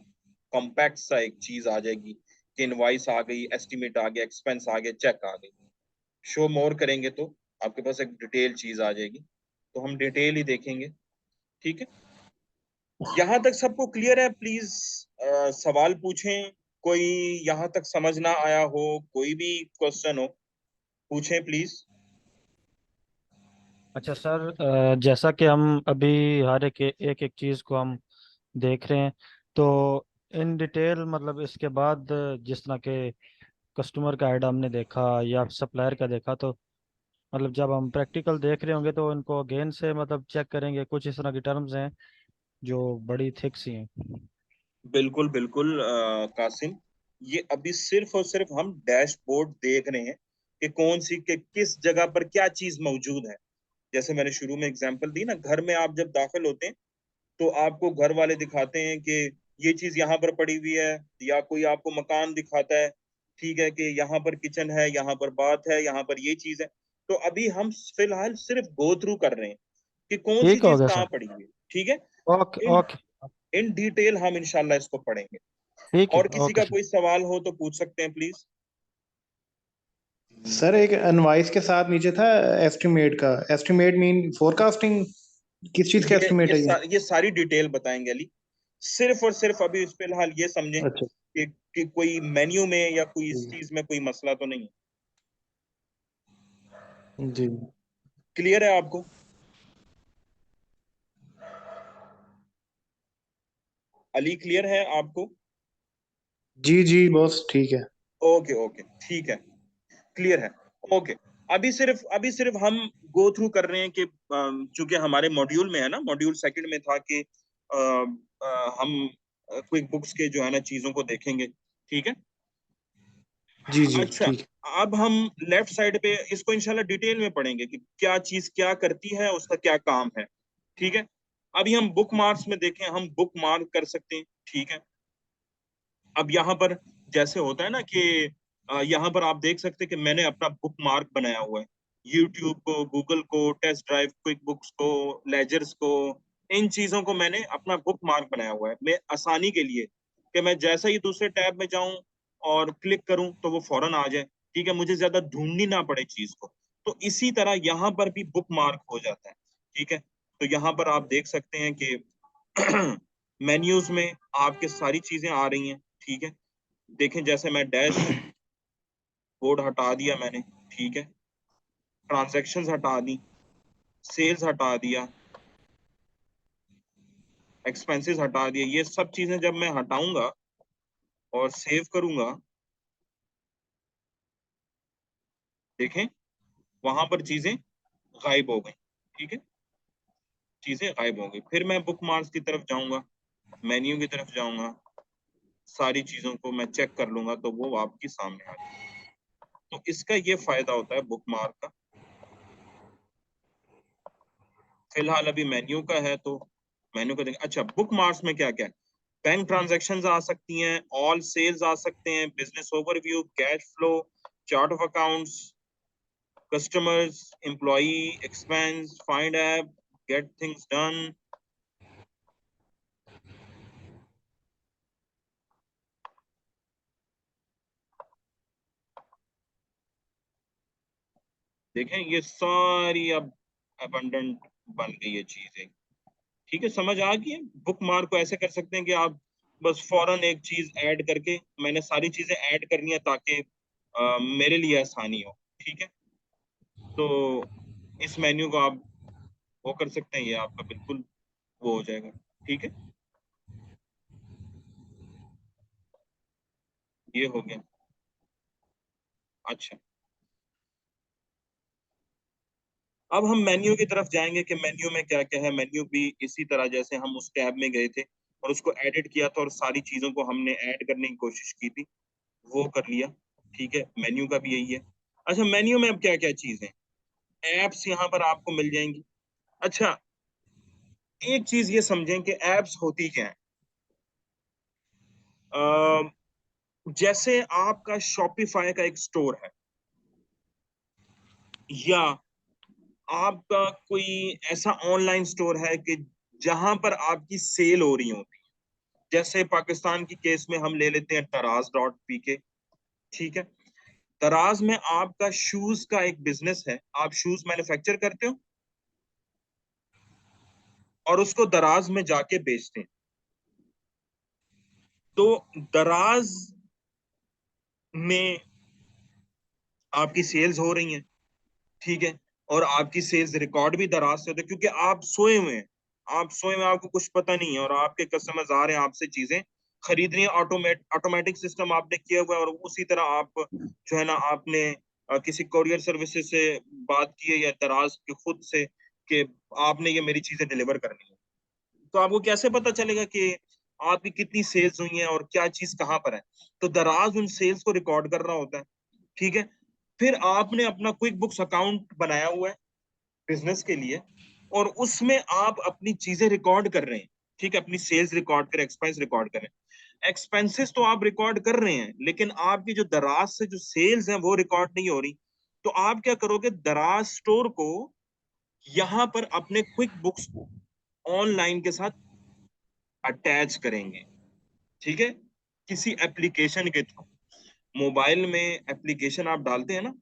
कॉम्पैक्ट सा एक चीज आ जाएगी कि इनवॉइस आ गई, एस्टिमेट आ गया, एक्सपेंस आ गया, चेक आ गई। शो मोर करेंगे तो आपके पास एक डिटेल चीज आ जाएगी, तो हम डिटेल ही देखेंगे। ठीक है, यहाँ तक सबको क्लियर है? प्लीज सवाल पूछें, कोई यहाँ तक समझ ना आया हो, कोई भी क्वेश्चन हो। पूछें प्लीज। अच्छा सर, जैसा कि हम अभी हर एक एक चीज़ को हम देख रहे हैं, तो इन डिटेल मतलब इसके बाद जिस तरह के कस्टमर का ऐड हमने देखा या सप्लायर का देखा, तो मतलब जब हम प्रैक्टिकल देख रहे होंगे तो इनको अगेन से मतलब चेक करेंगे। कुछ इस तरह की टर्म्स हैं जो बड़ी थिक सी हैं। बिल्कुल बिल्कुल कासिम, ये अभी सिर्फ और सिर्फ हम डैशबोर्ड देख रहे हैं कि कौन सी के किस जगह पर क्या चीज मौजूद है। जैसे मैंने शुरू में एग्जांपल दी ना, घर में आप जब दाखिल होते हैं तो आपको घर वाले दिखाते हैं कि ये चीज यहाँ पर पड़ी हुई है, या कोई आपको मकान दिखाता है, ठीक है, कि यहाँ पर किचन है, यहाँ पर बात है, यहाँ पर ये चीज है। तो अभी हम फिलहाल सिर्फ गो थ्रू कर रहे हैं कि कौन सी ठीक हो चीज गया कहाँ सर। पड़ी हुई है। ठीक है, okay in okay. In detail हम इंशाल्लाह इसको पढ़ेंगे। ठीक है, और किसी ओके का सर। कोई सवाल हो तो पूछ सकते हैं प्लीज। सर एक इनवॉइस के साथ नीचे था एस्टिमेट का, एस्टिमेट मीन फोरकास्टिंग, किस चीज का एस्टिमेट है ये? ये सारी डिटेल बताएंगे अली। सिर्फ और सिर्फ अभी इस फिलहाल ये समझें अच्छा कि कोई मेन्यू में या कोई इस चीज में कोई मसला तो नहीं है। जी क्लियर है आपको? अली क्लियर है आपको? जी जी बॉस ठीक है। ओके ओके ठीक है, क्लियर है। ओके, अभी सिर्फ हम गो थ्रू कर रहे हैं कि चूंकि हमारे मॉड्यूल में है ना, मॉड्यूल सेकंड में था कि हम क्विक बुक्स के जो है ना चीजों को देखेंगे। ठीक है। जी जी अच्छा, ठीक अब हम लेफ्ट साइड पे इसको इंशाल्लाह डिटेल में पढ़ेंगे कि क्या चीज क्या करती है, उसका क्या काम है। ठीक है। अभी हम बुक मार्क्स में देखें, हम बुक मार्क कर सकते हैं। ठीक है। अब यहाँ पर जैसे होता है ना कि यहाँ पर आप देख सकते हैं कि मैंने अपना बुक मार्क बनाया हुआ है। यूट्यूब को, गूगल को, टेस्ट ड्राइव, क्विक बुक्स को, लेजर्स को, इन चीजों को मैंने अपना बुक मार्क बनाया हुआ है, मैं आसानी के लिए कि मैं जैसा ही दूसरे टैब में जाऊं और क्लिक करूं तो वो फौरन आ जाए। ठीक है, मुझे ज्यादा ढूंढनी ना पड़े चीज को। तो इसी तरह यहाँ पर भी बुक मार्क हो जाता है। ठीक है। तो यहाँ पर आप देख सकते हैं कि मेन्यूज में आपके सारी चीजें आ रही हैं। ठीक है। देखें, जैसे मैं डैश बोर्ड हटा दिया मैंने। ठीक है। ट्रांजैक्शंस हटा दी, सेल्स हटा दिया, एक्सपेंसेस हटा दिए। ये सब चीजें जब मैं हटाऊंगा और सेव करूंगा, देखें वहां पर चीजें गायब हो गई। ठीक है, चीजें गायब हो गई। फिर मैं बुक मार्क्स की तरफ जाऊंगा, मेन्यू की तरफ जाऊंगा, सारी चीजों को मैं चेक कर लूंगा तो वो आपके सामने आ जाए। तो इसका ये फायदा होता है बुक मार्क का। फिलहाल अभी मेन्यू का है तो मेन्यू का देखें। अच्छा, बुक मार्क्स में क्या क्या है? बैंक ट्रांजैक्शंस आ सकती हैं, ऑल सेल्स आ सकते हैं, business overview, cash flow, chart of accounts, customers, employee, expense, find app, gate things done. देखें ये सारी अब अबंडेंट बन गई है चीजें। ठीक है, समझ आ गई है? बुक मार्क को ऐसे कर सकते हैं कि आप बस फौरन एक चीज ऐड करके, मैंने सारी चीजें ऐड करनी है ताकि मेरे लिए आसानी हो। ठीक है। तो इस मेन्यू को आप वो कर सकते हैं, ये आपका बिल्कुल वो हो जाएगा। ठीक है, ये हो गया। अच्छा, अब हम मेन्यू की तरफ जाएंगे कि मेन्यू में क्या क्या है। मेन्यू भी इसी तरह जैसे हम उस टैब में गए थे और उसको एडिट किया था और सारी चीजों को हमने ऐड करने की कोशिश की थी, वो कर लिया। ठीक है, मेन्यू का भी यही है। अच्छा, मेन्यू में अब क्या क्या चीजें, एप्स यहाँ पर आपको मिल जाएंगी। अच्छा, एक चीज ये समझें कि एप्स होती क्या है। जैसे आपका शॉपिफाई का एक स्टोर है, या आपका कोई ऐसा ऑनलाइन स्टोर है कि जहां पर आपकी सेल हो रही होती है। जैसे पाकिस्तान की केस में हम ले लेते हैं तराज.pk। ठीक है। तराज में आपका शूज का एक बिजनेस है, आप शूज मैन्युफैक्चर करते हो और उसको दराज में जाके बेचते हैं। तो दराज में आपकी सेल्स हो रही हैं, ठीक है, और आपकी सेल्स रिकॉर्ड भी दराज से होते हैं, क्योंकि आप सोए हुए हैं, आप सोए हुए हैं, आपको कुछ पता नहीं है, और आपके कस्टमर्स आ रहे हैं आपसे चीजें खरीदनी है, ऑटोमेटिक सिस्टम आपने किया हुआ है, और उसी तरह आप जो है ना आपने किसी कोरियर सर्विसेज से बात की है या दराज के खुद से कि आपने ये मेरी चीजें डिलीवर करनी है, तो आपको कैसे पता चलेगा कि आपकी कितनी सेल्स हुई है और क्या चीज कहाँ पर है? तो दराज उन सेल्स को रिकॉर्ड कर रहा होता है, ठीक है। फिर आपने अपना क्विक बुक्स अकाउंट बनाया हुआ है बिजनेस के लिए, और उसमें आप अपनी चीजें रिकॉर्ड कर रहे हैं, ठीक है, अपनी सेल्स रिकॉर्ड करें, एक्सपेंस रिकॉर्ड करें। एक्सपेंसेस तो आप रिकॉर्ड कर रहे हैं, लेकिन आपकी जो दराज से जो सेल्स हैं वो रिकॉर्ड नहीं हो रही। तो आप क्या करोगे, दराज स्टोर को यहां पर अपने क्विक बुक्स ऑनलाइन के साथ अटैच करेंगे, ठीक है, किसी एप्लीकेशन के थ्रू। मोबाइल में एप्लीकेशन आप डालते हैं ना,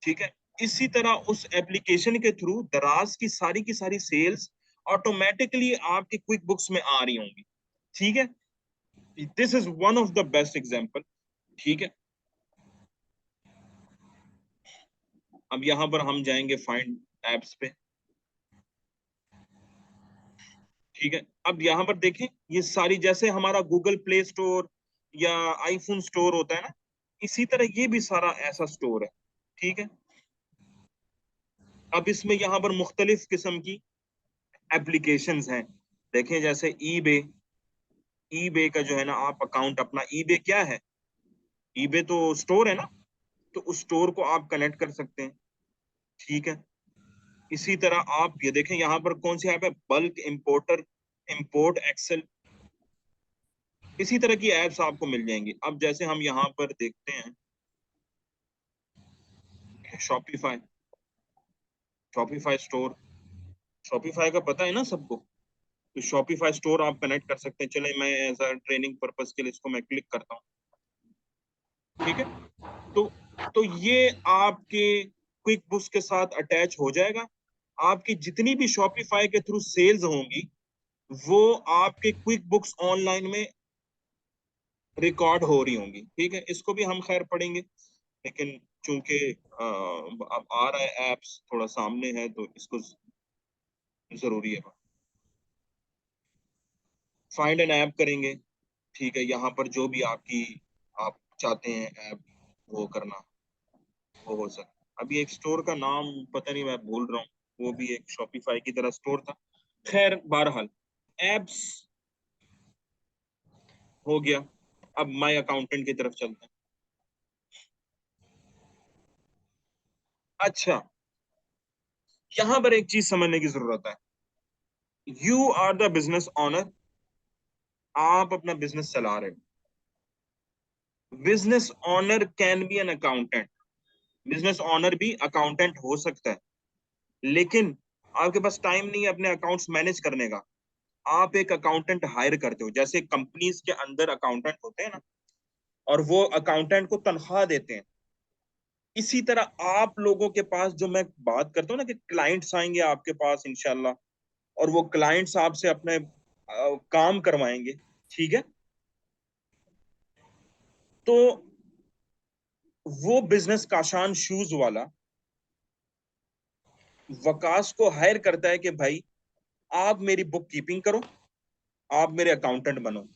ठीक है, इसी तरह उस एप्लीकेशन के थ्रू दराज की सारी सेल्स ऑटोमेटिकली आपके क्विक बुक्स में आ रही होंगी, ठीक है। This is one of the best example, ठीक है। अब यहां पर हम जाएंगे फाइंड एप्स पे, ठीक है। अब यहां पर देखें, ये सारी जैसे हमारा गूगल प्ले स्टोर या आईफोन स्टोर होता है ना, इसी तरह ये भी सारा ऐसा स्टोर है, ठीक है। अब इसमें यहां पर मुख्तलिफ किस्म की एप्लीकेशंस हैं, देखें जैसे ईबे का जो है ना आप अकाउंट अपना, ईबे क्या है, ईबे तो स्टोर है ना, तो उस स्टोर को आप कनेक्ट कर सकते हैं, ठीक है। इसी तरह आप ये देखें यहाँ पर कौन सी ऐप है, बल्क इंपोर्टर, इंपोर्ट एक्सेल, इसी तरह की एप्स आपको मिल जाएंगी। अब जैसे हम यहाँ पर देखते हैं शॉपिफाई, शॉपिफाई स्टोर, शॉपिफाई का पता है ना सबको, तो शॉपिफाई स्टोर आप कनेक्ट कर सकते हैं। चले मैं एज अ ट्रेनिंग पर्पज के लिए इसको मैं क्लिक करता हूँ, ठीक है। तो तो ये आपके क्विक बुक्स के साथ अटैच हो जाएगा। आपकी जितनी भी शॉपिफाई के थ्रू सेल्स होंगी वो आपके क्विक बुक्स ऑनलाइन में रिकॉर्ड हो रही होंगी, ठीक है। इसको भी हम खैर पढ़ेंगे, लेकिन चूंकि अब आ रहा है एप्स थोड़ा सामने है तो इसको जरूरी है। फाइंड एन ऐप करेंगे, ठीक है, यहाँ पर जो भी आपकी आप चाहते हैं ऐप वो करना, वो हो सकता। अभी एक स्टोर का नाम पता नहीं, मैं भूल रहा हूँ, वो भी एक शॉपिफाई की तरह स्टोर था। खैर बहरहाल एप्स हो गया। अब माय अकाउंटेंट की तरफ चलते हैं। अच्छा, यहां पर एक चीज समझने की जरूरत है, you are the business owner, आप अपना बिजनेस चला रहे हो। Business owner can be an accountant, business owner भी अकाउंटेंट हो सकता है, लेकिन आपके पास टाइम नहीं है अपने अकाउंट्स मैनेज करने का। आप एक अकाउंटेंट हायर करते हो, जैसे कंपनीज के अंदर अकाउंटेंट होते हैं ना, और वो अकाउंटेंट को तनख्वाह देते हैं। इसी तरह आप लोगों के पास जो मैं बात करता हूँ ना कि क्लाइंट्स आएंगे आपके पास इंशाल्लाह, और वो क्लाइंट्स आपसे अपने काम करवाएंगे, ठीक है। तो वो बिजनेस काशान शूज वाला वकास को हायर करता है कि भाई आप मेरी बुक कीपिंग करो, आप मेरे अकाउंटेंट बनो,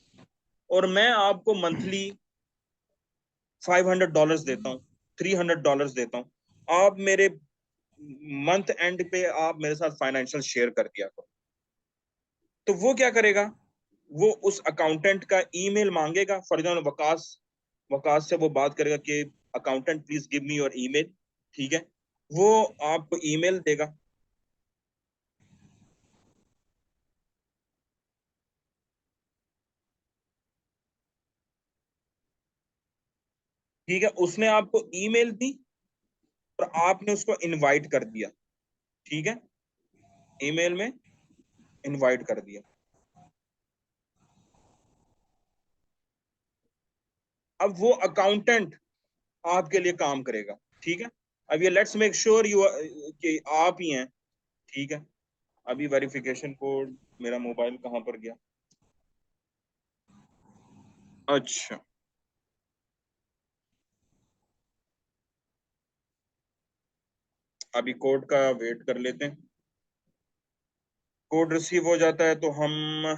और मैं आपको मंथली $500 देता हूँ, $300 देता हूँ, आप मेरे मंथ एंड पे आप मेरे साथ फाइनेंशियल शेयर कर दिया करो। तो वो क्या करेगा, वो उस अकाउंटेंट का ईमेल मांगेगा, फॉर एग्जाम्पल वकास, वकास से वो बात करेगा कि accountant please give me your email, ठीक है, वो आपको ईमेल देगा। ठीक है, उसने आपको ईमेल दी और आपने उसको इनवाइट कर दिया, ठीक है, ईमेल में इनवाइट कर दिया। अब वो अकाउंटेंट आपके लिए काम करेगा, ठीक है। अब ये लेट्स मेक श्योर यू कि आप ही हैं, ठीक है। अभी वेरिफिकेशन कोड, मेरा मोबाइल कहाँ पर गया, अच्छा, अभी कोड का वेट कर लेते हैं। कोड रिसीव हो जाता है तो हम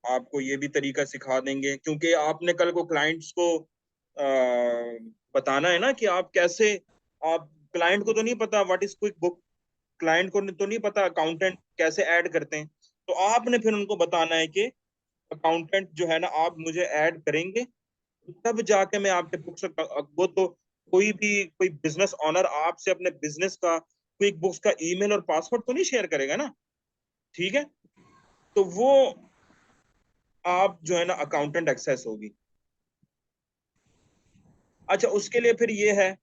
आपको ये भी तरीका सिखा देंगे, क्योंकि आपने कल को क्लाइंट्स को बताना है ना कि आप कैसे, आप क्लाइंट को तो नहीं पता what is quick book, client को तो नहीं पता अकाउंटेंट कैसे ऐड करते हैं, तो आपने फिर उनको बताना है कि अकाउंटेंट जो है ना आप मुझे ऐड करेंगे, तब जाके मैं आपके बुक्स, वो तो कोई बिजनेस ओनर आपसे अपने बिजनेस का क्विक बुक्स का ईमेल और पासवर्ड तो नहीं शेयर करेगा ना, ठीक है। तो वो आप जो है ना अकाउंटेंट एक्सेस होगी। अच्छा, उसके लिए फिर ये है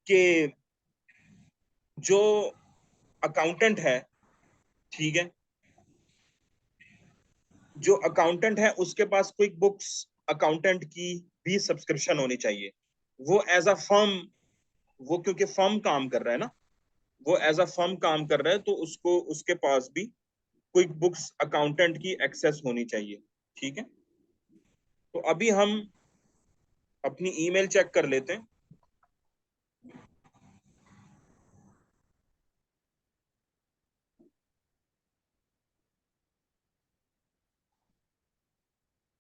कि जो अकाउंटेंट है, ठीक है, जो अकाउंटेंट है उसके पास क्विक बुक्स अकाउंटेंट की भी सब्सक्रिप्शन होनी चाहिए। वो एज अ फर्म, वो क्योंकि फर्म काम कर रहा है ना, वो एज अ फर्म काम कर रहा है, तो उसको उसके पास भी क्विक बुक्स अकाउंटेंट की एक्सेस होनी चाहिए, ठीक है। तो अभी हम अपनी ईमेल चेक कर लेते हैं।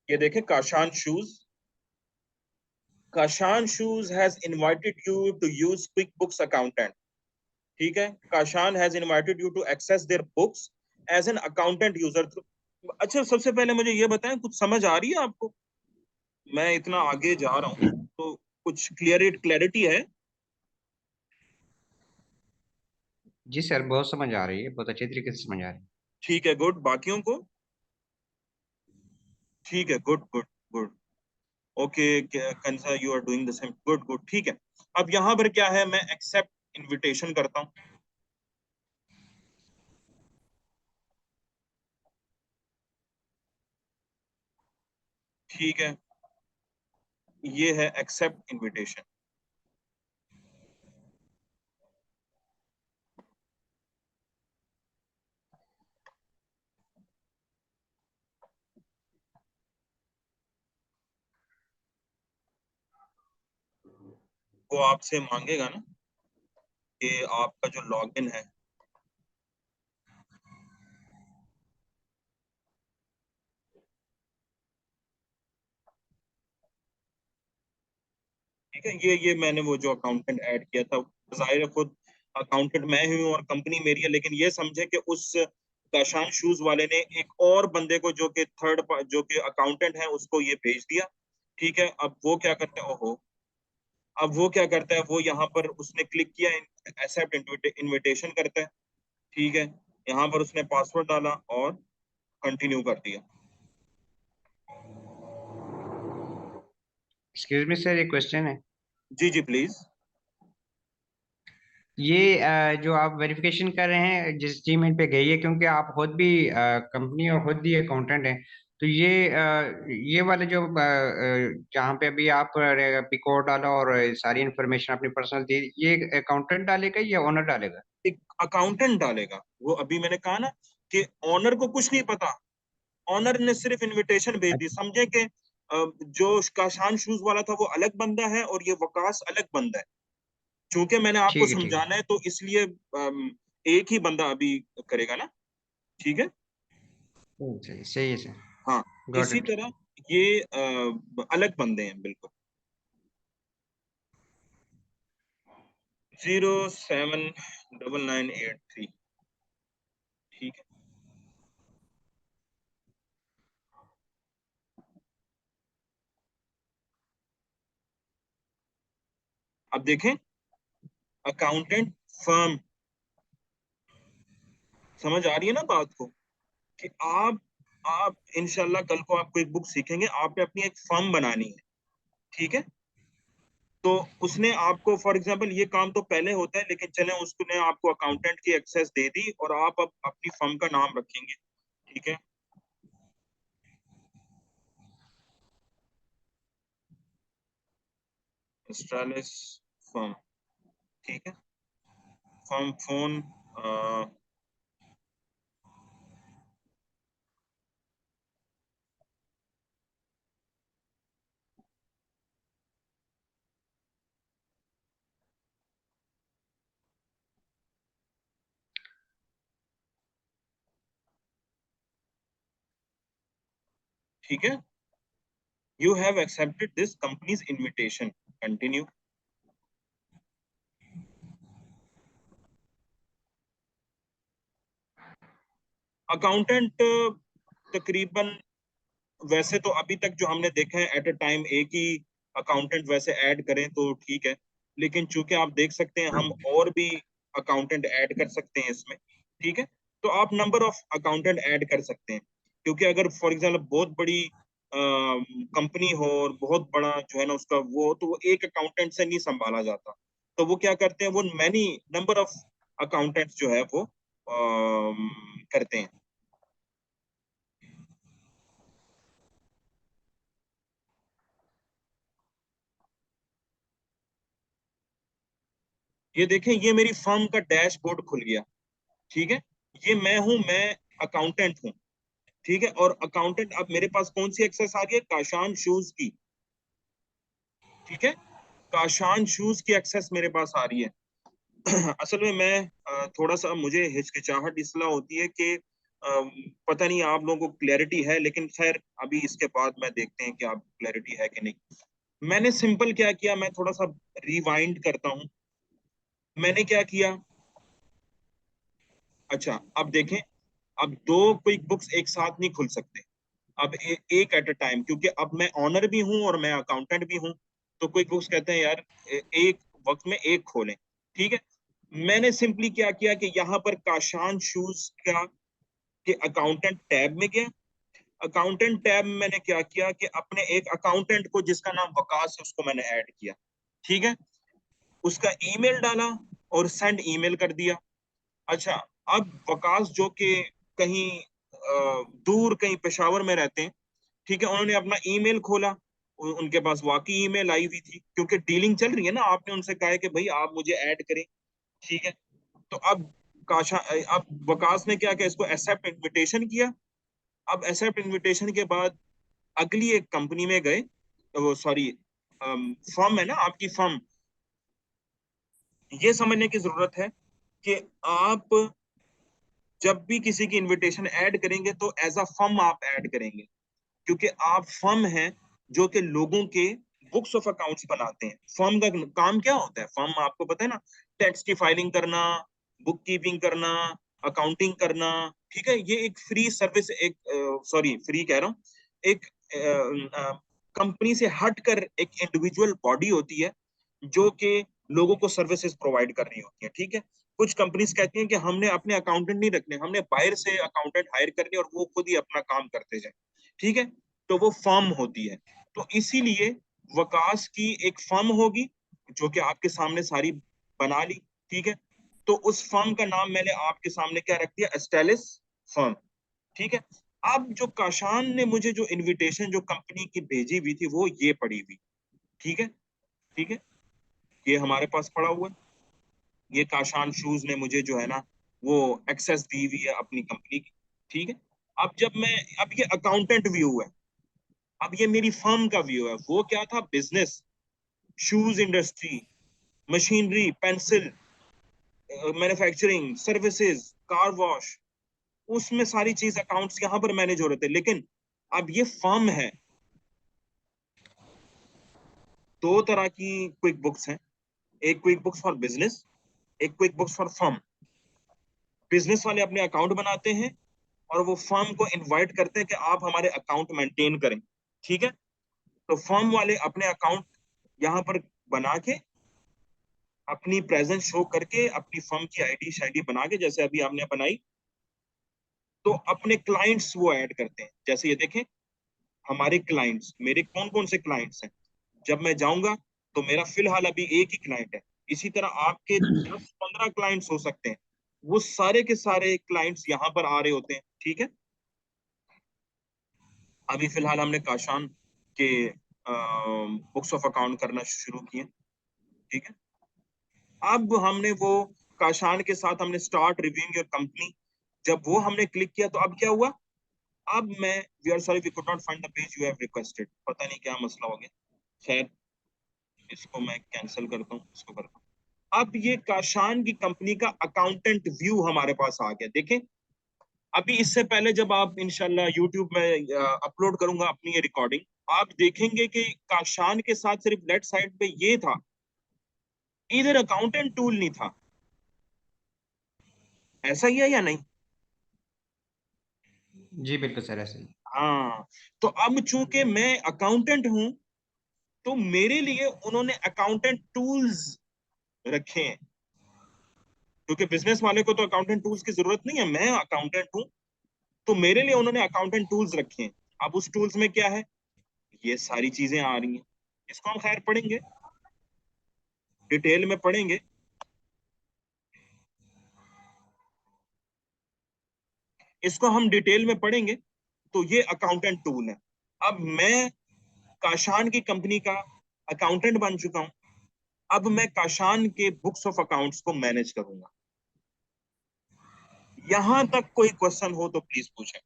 ये देखें, Kashan shoes, Kashan shoes has invited you to use QuickBooks accountant, ठीक है। Kashan has invited you to access their books as an accountant user through. अच्छा, सबसे पहले मुझे ये बताएं, कुछ समझ आ रही है आपको? मैं इतना आगे जा रहा हूँ तो कुछ क्लैरिटी है? जी सर, बहुत समझ आ रही है, बहुत अच्छे तरीके से समझ आ रही है। ठीक है, गुड। बाकियों को? ठीक है, गुड गुड गुड। ओके, कंसा you are doing the same, good good, ठीक है। अब यहाँ पर क्या है, मैं एक्सेप्ट इनविटेशन करता हूँ, ठीक है। ये है एक्सेप्ट इनविटेशन। वो आपसे मांगेगा ना कि आपका जो लॉगिन है, ठीक है। ये मैंने वो जो अकाउंटेंट ऐड किया था, जाहिर है खुद अकाउंटेंट मैं ही हूँ और कंपनी मेरी है, लेकिन ये समझे कि उस काशान शूज वाले ने एक और बंदे को जो कि जो कि अकाउंटेंट है उसको ये भेज दिया, ठीक है। अब वो क्या करते हैं, ओहो, अब वो क्या करता है, वो यहाँ पर उसने क्लिक किया, एक्सेप्ट इनविटेशन करता है, ठीक है। यहाँ पर उसने पासवर्ड डाला और कंटिन्यू कर दिया। एक्सक्यूज मी सर, एक क्वेश्चन है। जी जी प्लीज। ये जो आप वेरिफिकेशन कर रहे हैं जिस जीमेल पे गई है, क्योंकि आप खुद भी कंपनी और खुद भी अकाउंटेंट हैं, तो ये वाले जो जहाँ पे अभी आप पिकोड डाला और सारी इन्फॉर्मेशन अपनी पर्सनल दी, ये अकाउंटेंट डालेगा या ओनर डालेगा? एक अकाउंटेंट डालेगा वो, अभी मैंने कहा ना कि ऑनर को कुछ नहीं पता, ऑनर ने सिर्फ इनविटेशन भेज दी, समझे कि जो काशान शूज वाला था वो अलग बंदा है और ये वकास अलग बंदा है। चूंकि मैंने आपको ठीक है, ठीक है। समझाना है तो इसलिए एक ही बंदा अभी करेगा ना, ठीक है। सही सही है सर। हाँ, गॉट इसी इट। तरह ये अलग बंदे हैं बिल्कुल। 079983, ठीक है। अब देखें, अकाउंटेंट फर्म, समझ आ रही है ना बात को, कि आप इंशाल्लाह कल को आपको एक बुक सीखेंगे, आपने अपनी एक फर्म बनानी है, ठीक है। तो उसने आपको फॉर एग्जांपल ये काम तो पहले होता है, लेकिन चले उसने आपको अकाउंटेंट की एक्सेस दे दी और आप अब अपनी फर्म का नाम रखेंगे, ठीक है। स्टाइलिश फर्म, ठीक है। फर्म फोन, ठीक है, you have accepted this companies invitation, continue. Accountant तकरीबन, वैसे तो अभी तक जो हमने देखा है एट अ टाइम एक ही अकाउंटेंट वैसे ऐड करें तो ठीक है, लेकिन चूंकि आप देख सकते हैं हम और भी अकाउंटेंट ऐड कर सकते हैं इसमें, ठीक है। तो आप नंबर ऑफ अकाउंटेंट ऐड कर सकते हैं, क्योंकि अगर फॉर एग्जाम्पल बहुत बड़ी कंपनी हो और बहुत बड़ा जो है ना उसका वो, तो वो एक अकाउंटेंट से नहीं संभाला जाता, तो वो क्या करते हैं, वो मैनी नंबर ऑफ अकाउंटेंट्स जो है वो करते हैं। ये देखें, ये मेरी फर्म का डैशबोर्ड खुल गया, ठीक है। ये मैं हूं, मैं अकाउंटेंट हूं, ठीक है। और अकाउंटेंट, अब मेरे पास कौन सी एक्सेस आ रही है, काशान शूज की, ठीक है। काशान शूज की एक्सेस मेरे पास आ रही है। असल में मैं थोड़ा सा, मुझे हिचकिचाहट इसलिए होती है कि पता नहीं आप लोगों को क्लैरिटी है, लेकिन खैर अभी इसके बाद मैं देखते हैं कि आप क्लैरिटी है कि नहीं। मैंने सिंपल क्या किया, मैं थोड़ा सा रिवाइंड करता हूं। मैंने क्या किया, अच्छा अब देखें, अब दो क्विक बुक्स एक साथ नहीं खुल सकते, अब एक एट अ टाइम, क्योंकि अब मैं ऑनर भी हूं और मैं अकाउंटेंट भी हूं, तो क्विक बुक्स कहते हैं यार एक वक्त में एक खोलें, ठीक है। मैंने सिंपली क्या किया कि यहाँ पर काशान शूज का के अकाउंटेंट टैब में गया। अकाउंटेंट टैब में मैंने क्या किया कि अपने एक अकाउंटेंट को जिसका नाम वकास है उसको मैंने ऐड किया, ठीक है। उसका ईमेल डाला और सेंड ईमेल कर दिया। अच्छा, अब वकास जो कि कहीं दूर कहीं पेशावर में रहते हैं, ठीक है, उन्होंने अपना ईमेल खोला, उनके पास वाकई ईमेल आई हुई थी, क्योंकि डीलिंग चल रही है ना, आपने उनसे कहा है कि भाई आप मुझे ऐड करें, ठीक है। तो अब काशा अब वकास ने क्या किया, इसको एक्सेप्ट इनविटेशन किया। अब एक्सेप्ट इनविटेशन के बाद अगली एक कंपनी में गए, तो वो सॉरी फर्म है ना आपकी फर्म, ये समझने की जरूरत है कि आप जब भी किसी की इनविटेशन ऐड करेंगे तो एज अ फर्म आप ऐड करेंगे, क्योंकि आप फर्म हैं जो कि लोगों के बुक्स ऑफ अकाउंट्स बनाते हैं। फर्म का काम क्या होता है, फर्म आपको पता है ना, टैक्स की फाइलिंग करना, बुक कीपिंग करना, अकाउंटिंग करना, ठीक है। ये एक फ्री सर्विस, एक सॉरी फ्री कह रहा हूँ, एक कंपनी से हटकर एक इंडिविजुअल बॉडी होती है जो कि लोगों को सर्विसेज प्रोवाइड कर रही होती है, ठीक है। कुछ कंपनीज कहती हैं कि हमने अपने अकाउंटेंट नहीं रखने, हमने बाहर से अकाउंटेंट हायर करने और वो खुद ही अपना काम करते जाए, ठीक है। तो वो फर्म होती है। तो इसीलिए वकास की एक फर्म होगी जो कि आपके सामने सारी बना ली, ठीक है। तो उस फर्म का नाम मैंने आपके सामने क्या रख दिया, एस्टेलिस फर्म, ठीक है। अब जो काशान ने मुझे जो इनविटेशन जो कंपनी की भेजी हुई थी वो ये पड़ी हुई, ठीक है, ठीक है। ये हमारे पास पड़ा हुआ है, ये काशान शूज ने मुझे जो है ना वो एक्सेस दी हुई है अपनी कंपनी की, ठीक है। अब जब मैं, अब ये अकाउंटेंट व्यू है, अब ये मेरी फर्म का व्यू है, वो क्या था, business, shoes industry, machinery, pencil, manufacturing, services, car wash, उसमें सारी चीज अकाउंट्स यहाँ पर मैनेज हो रहे थे। लेकिन अब ये फर्म है, दो तरह की क्विक बुक्स हैं, एक क्विक बुक्स फॉर बिजनेस, एक quick books for firm. Business वाले अपने अकाउंट बनाते हैं और वो फर्म को इनवाइट करते हैं कि आप हमारे अकाउंट मेंटेन करें, ठीक है। तो फर्म वाले अपने अकाउंट यहाँ पर बना के अपनी प्रेजेंस शो करके अपनी फर्म की आईडी शाईडी बना के, जैसे अभी आपने बनाई, तो अपने क्लाइंट्स वो ऐड करते हैं। जैसे ये देखें, हमारे क्लाइंट्स, मेरे कौन कौन से क्लाइंट्स हैं, जब मैं जाऊंगा तो मेरा फिलहाल अभी एक ही क्लाइंट है, इसी तरह आपके 10-15 क्लाइंट्स हो सकते हैं, वो सारे के सारे क्लाइंट्स यहाँ पर आ रहे होते हैं, ठीक है। अभी फिलहाल हमने काशान के बुक्स ऑफ अकाउंट करना शुरू किए, ठीक है। अब हमने वो काशान के साथ हमने स्टार्ट रिव्यूइंग योर कंपनी, जब वो हमने क्लिक किया तो अब क्या हुआ, अब मैं, we are sorry we could not find the page you have requested, पता नहीं क्या मसला हो गया, खैर इसको मैं कैंसिल करता हूँ, इसको करता हूँ। अब ये काशान की कंपनी का अकाउंटेंट व्यू हमारे पास आ गया, देखें। अभी इससे पहले जब आप इंशाल्लाह यूट्यूब में अपलोड करूंगा अपनी ये रिकॉर्डिंग, आप देखेंगे कि काशान के साथ सिर्फ लेफ्ट साइड पे ये था, इधर अकाउंटेंट टूल नहीं था। ऐसा ही है या नहीं? जी बिल्कुल सर, ऐसे ही। हाँ, तो अब चूंकि मैं अकाउंटेंट हूं, तो मेरे लिए उन्होंने अकाउंटेंट टूल्स रखे हैं, क्योंकि बिजनेस वाले को तो अकाउंटेंट टूल्स की जरूरत नहीं है, मैं अकाउंटेंट हूं, तो मेरे लिए उन्होंने अकाउंटेंट टूल्स रखे हैं। अब उस टूल्स में क्या है, ये सारी चीजें आ रही हैं। इसको हम खैर पढ़ेंगे, डिटेल में पढ़ेंगे। इसको हम डिटेल में पढ़ेंगे। तो ये अकाउंटेंट टूल है। अब मैं काशान की कंपनी का अकाउंटेंट बन चुका हूं। अब मैं काशान के बुक्स ऑफ अकाउंट्स को मैनेज करूंगा। यहां तक कोई क्वेश्चन हो तो प्लीज पूछें।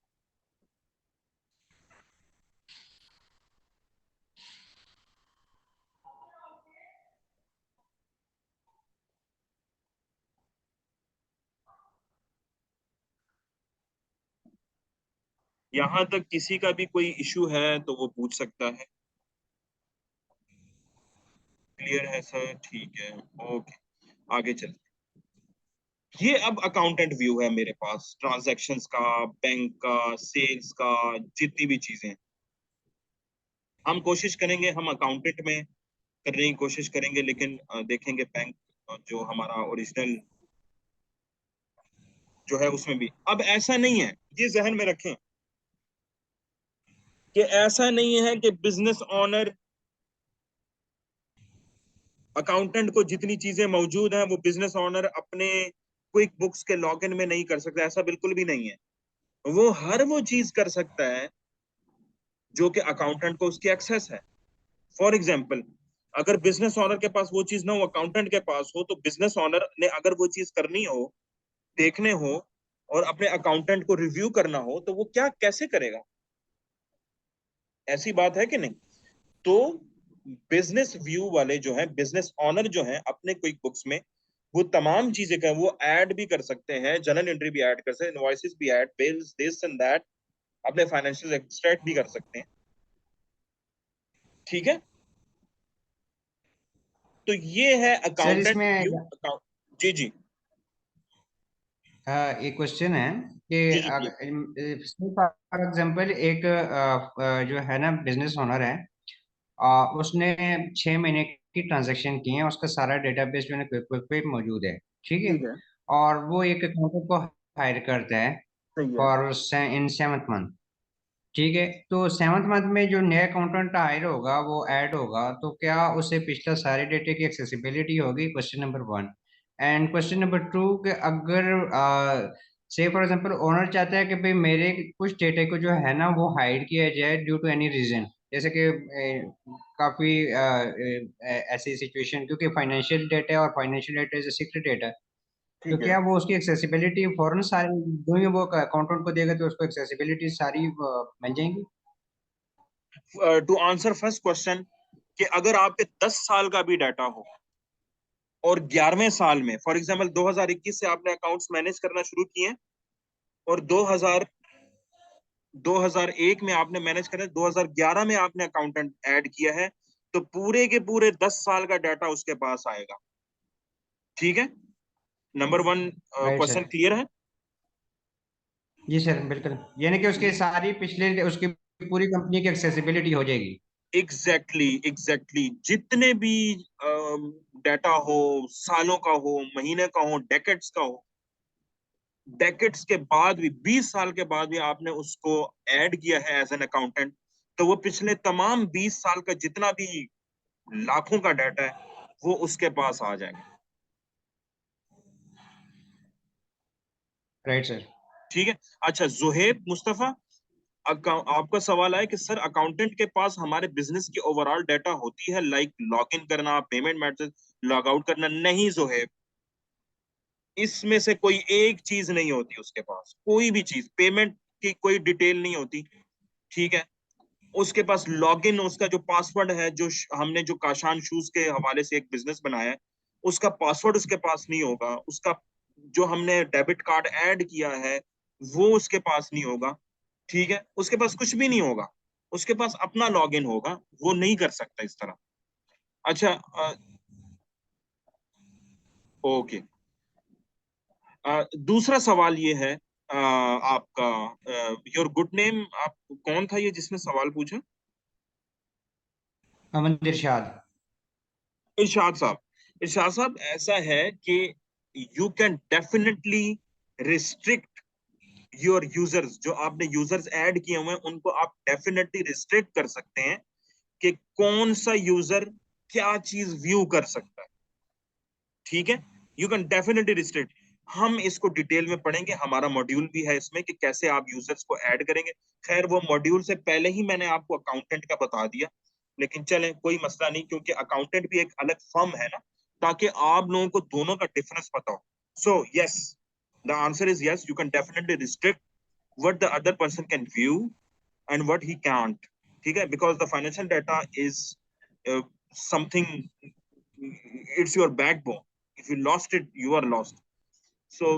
यहां तक किसी का भी कोई इशू है तो वो पूछ सकता है। क्लियर है सर? ठीक है, ओके, आगे चलते। ये अब अकाउंटेंट व्यू है मेरे पास, ट्रांजैक्शंस का, बैंक का, सेल्स का, जितनी भी चीजें हैं। हम कोशिश करेंगे, हम अकाउंटेंट में करने की कोशिश करेंगे, लेकिन देखेंगे बैंक जो हमारा ओरिजिनल जो है उसमें भी। अब ऐसा नहीं है, ये जहन में रखें कि ऐसा नहीं है कि बिजनेस ओनर अकाउंटेंट को जितनी चीजें मौजूद हैं वो बिजनेस ओनर अपने क्विक बुक्स के लॉगिन में नहीं कर सकता। ऐसा बिल्कुल भी नहीं है। वो हर वो चीज कर सकता है जो कि अकाउंटेंट को उसकी एक्सेस है। फॉर एग्जाम्पल, अगर बिजनेस ओनर के पास वो चीज ना हो, अकाउंटेंट के पास हो, तो बिजनेस ओनर ने अगर वो चीज करनी हो, देखने हो और अपने अकाउंटेंट को रिव्यू करना हो, तो वो क्या कैसे करेगा? ऐसी बात है कि नहीं? तो बिजनेस व्यू वाले जो हैं, बिजनेस ओनर जो हैं, अपने क्विक बुक्स में वो तमाम चीजें का वो ऐड भी कर सकते हैं, जर्नल एंट्री भी ऐड कर सकते हैं, इनवॉइसेस भी add, bills, this and that, अपने फाइनेंशियल एक्सट्रैक्ट भी कर सकते हैं। ठीक है, तो ये है सर अकाउंटेंट व्यू। इसमें अकाउंट, जी जी एक क्वेश्चन है जी जी प्लीज। कि फॉर एग्जांपल एक जो है ना बिजनेस ओनर है, उसने 6 महीने की ट्रांजैक्शन की है, उसका सारा डेटाबेस जो है क्विक पे मौजूद है। ठीक है। ठीक है, और वो एक अकाउंटेंट को हायर करता है सही है। For in 7th month. ठीक है। तो 7th मंथ में जो नया अकाउंटेंट हायर होगा वो ऐड होगा, तो क्या उसे पिछला सारे डेटे की एक्सेसिबिलिटी होगी? Question number 1। And question number 2, कि अगर से फॉर एग्जांपल ओनर चाहता है कि भाई मेरे कुछ डेटे को जो है ना वो हाइड किया जाए ड्यू टू एनी रीजन, जैसे कि काफी ऐसी सिचुएशन, क्योंकि फाइनेंशियल डेटा और financial data is secret data, तो ठीक है, क्या वो उसकी एक्सेसिबिलिटी फौरन सारी जो ही वो अकाउंटेंट को देगा तो उसको एक्सेसिबिलिटी सारी मिल जाएंगी? टू आंसर फर्स्ट क्वेश्चन, कि अगर आपके 10 साल का भी डाटा हो और 11वें साल में, फॉर एग्जांपल 2021 से आपने अकाउंट्स मैनेज करना शुरू किए हैं और 2001 में आपने मैनेज करा, 2011 में आपने अकाउंटेंट ऐड किया है, तो पूरे के पूरे 10 साल का डाटा उसके पास आएगा। ठीक है, number 1 right question sir. Clear है? जी सर बिल्कुल, यानी कि उसके सारी पिछले उसकी पूरी कंपनी की एक्सेसिबिलिटी हो जाएगी। एग्जैक्टली जितने भी डाटा हो, सालों का हो, महीने का हो, डेकेड्स का हो, डेकेड्स के बाद भी, 20 साल के बाद भी आपने उसको ऐड किया है एज एन अकाउंटेंट, तो वो पिछले तमाम 20 साल का जितना भी लाखों का डाटा है वो उसके पास आ जाएगा। Right sir. ठीक है। अच्छा जोहेब मुस्तफा, आपका सवाल है कि सर अकाउंटेंट के पास हमारे बिजनेस की ओवरऑल डाटा होती है, लाइक लॉग इन करना, पेमेंट मैसेज, लॉग आउट करना? नहीं जोहेब, इसमें से कोई एक चीज नहीं होती उसके पास, कोई भी चीज, पेमेंट की कोई डिटेल नहीं होती। ठीक है, उसके पास लॉगिन, उसका जो पासवर्ड है, जो हमने जो काशान शूज के हवाले से एक बिजनेस बनाया है, उसका पासवर्ड उसके पास नहीं होगा। उसका जो हमने डेबिट कार्ड ऐड किया है वो उसके पास नहीं होगा, ठीक है, उसके पास कुछ भी नहीं होगा, उसके पास अपना लॉगिन होगा, वो नहीं कर सकता इस तरह। अच्छा, ओके। दूसरा सवाल ये है, आपका योर गुड नेम, आप कौन था ये जिसने सवाल पूछा? मोहम्मद इरशाद। इरशाद साहब, इरशाद साहब, ऐसा है कि you can definitely restrict your users, जो आपने यूजर्स ऐड किए हुए हैं उनको आप डेफिनेटली रिस्ट्रिक्ट कर सकते हैं कि कौन सा यूजर क्या चीज व्यू कर सकता है, ठीक है, यू कैन डेफिनेटली रिस्ट्रिक्ट। हम इसको डिटेल में पढ़ेंगे, हमारा मॉड्यूल भी है इसमें कि कैसे आप यूजर्स को ऐड करेंगे। खैर वो मॉड्यूल से पहले ही मैंने आपको अकाउंटेंट का बता दिया, लेकिन चलें कोई मसला नहीं, क्योंकि अकाउंटेंट भी एक अलग फर्म है ना, ताकि आप लोगों को दोनों का डिफरेंस पता हो। So yes, the answer is yes, you can definitely restrict what the other person can view and what he can't, ठीक है, because the financial data is something, it's your backbone, if you lost it you are lost. So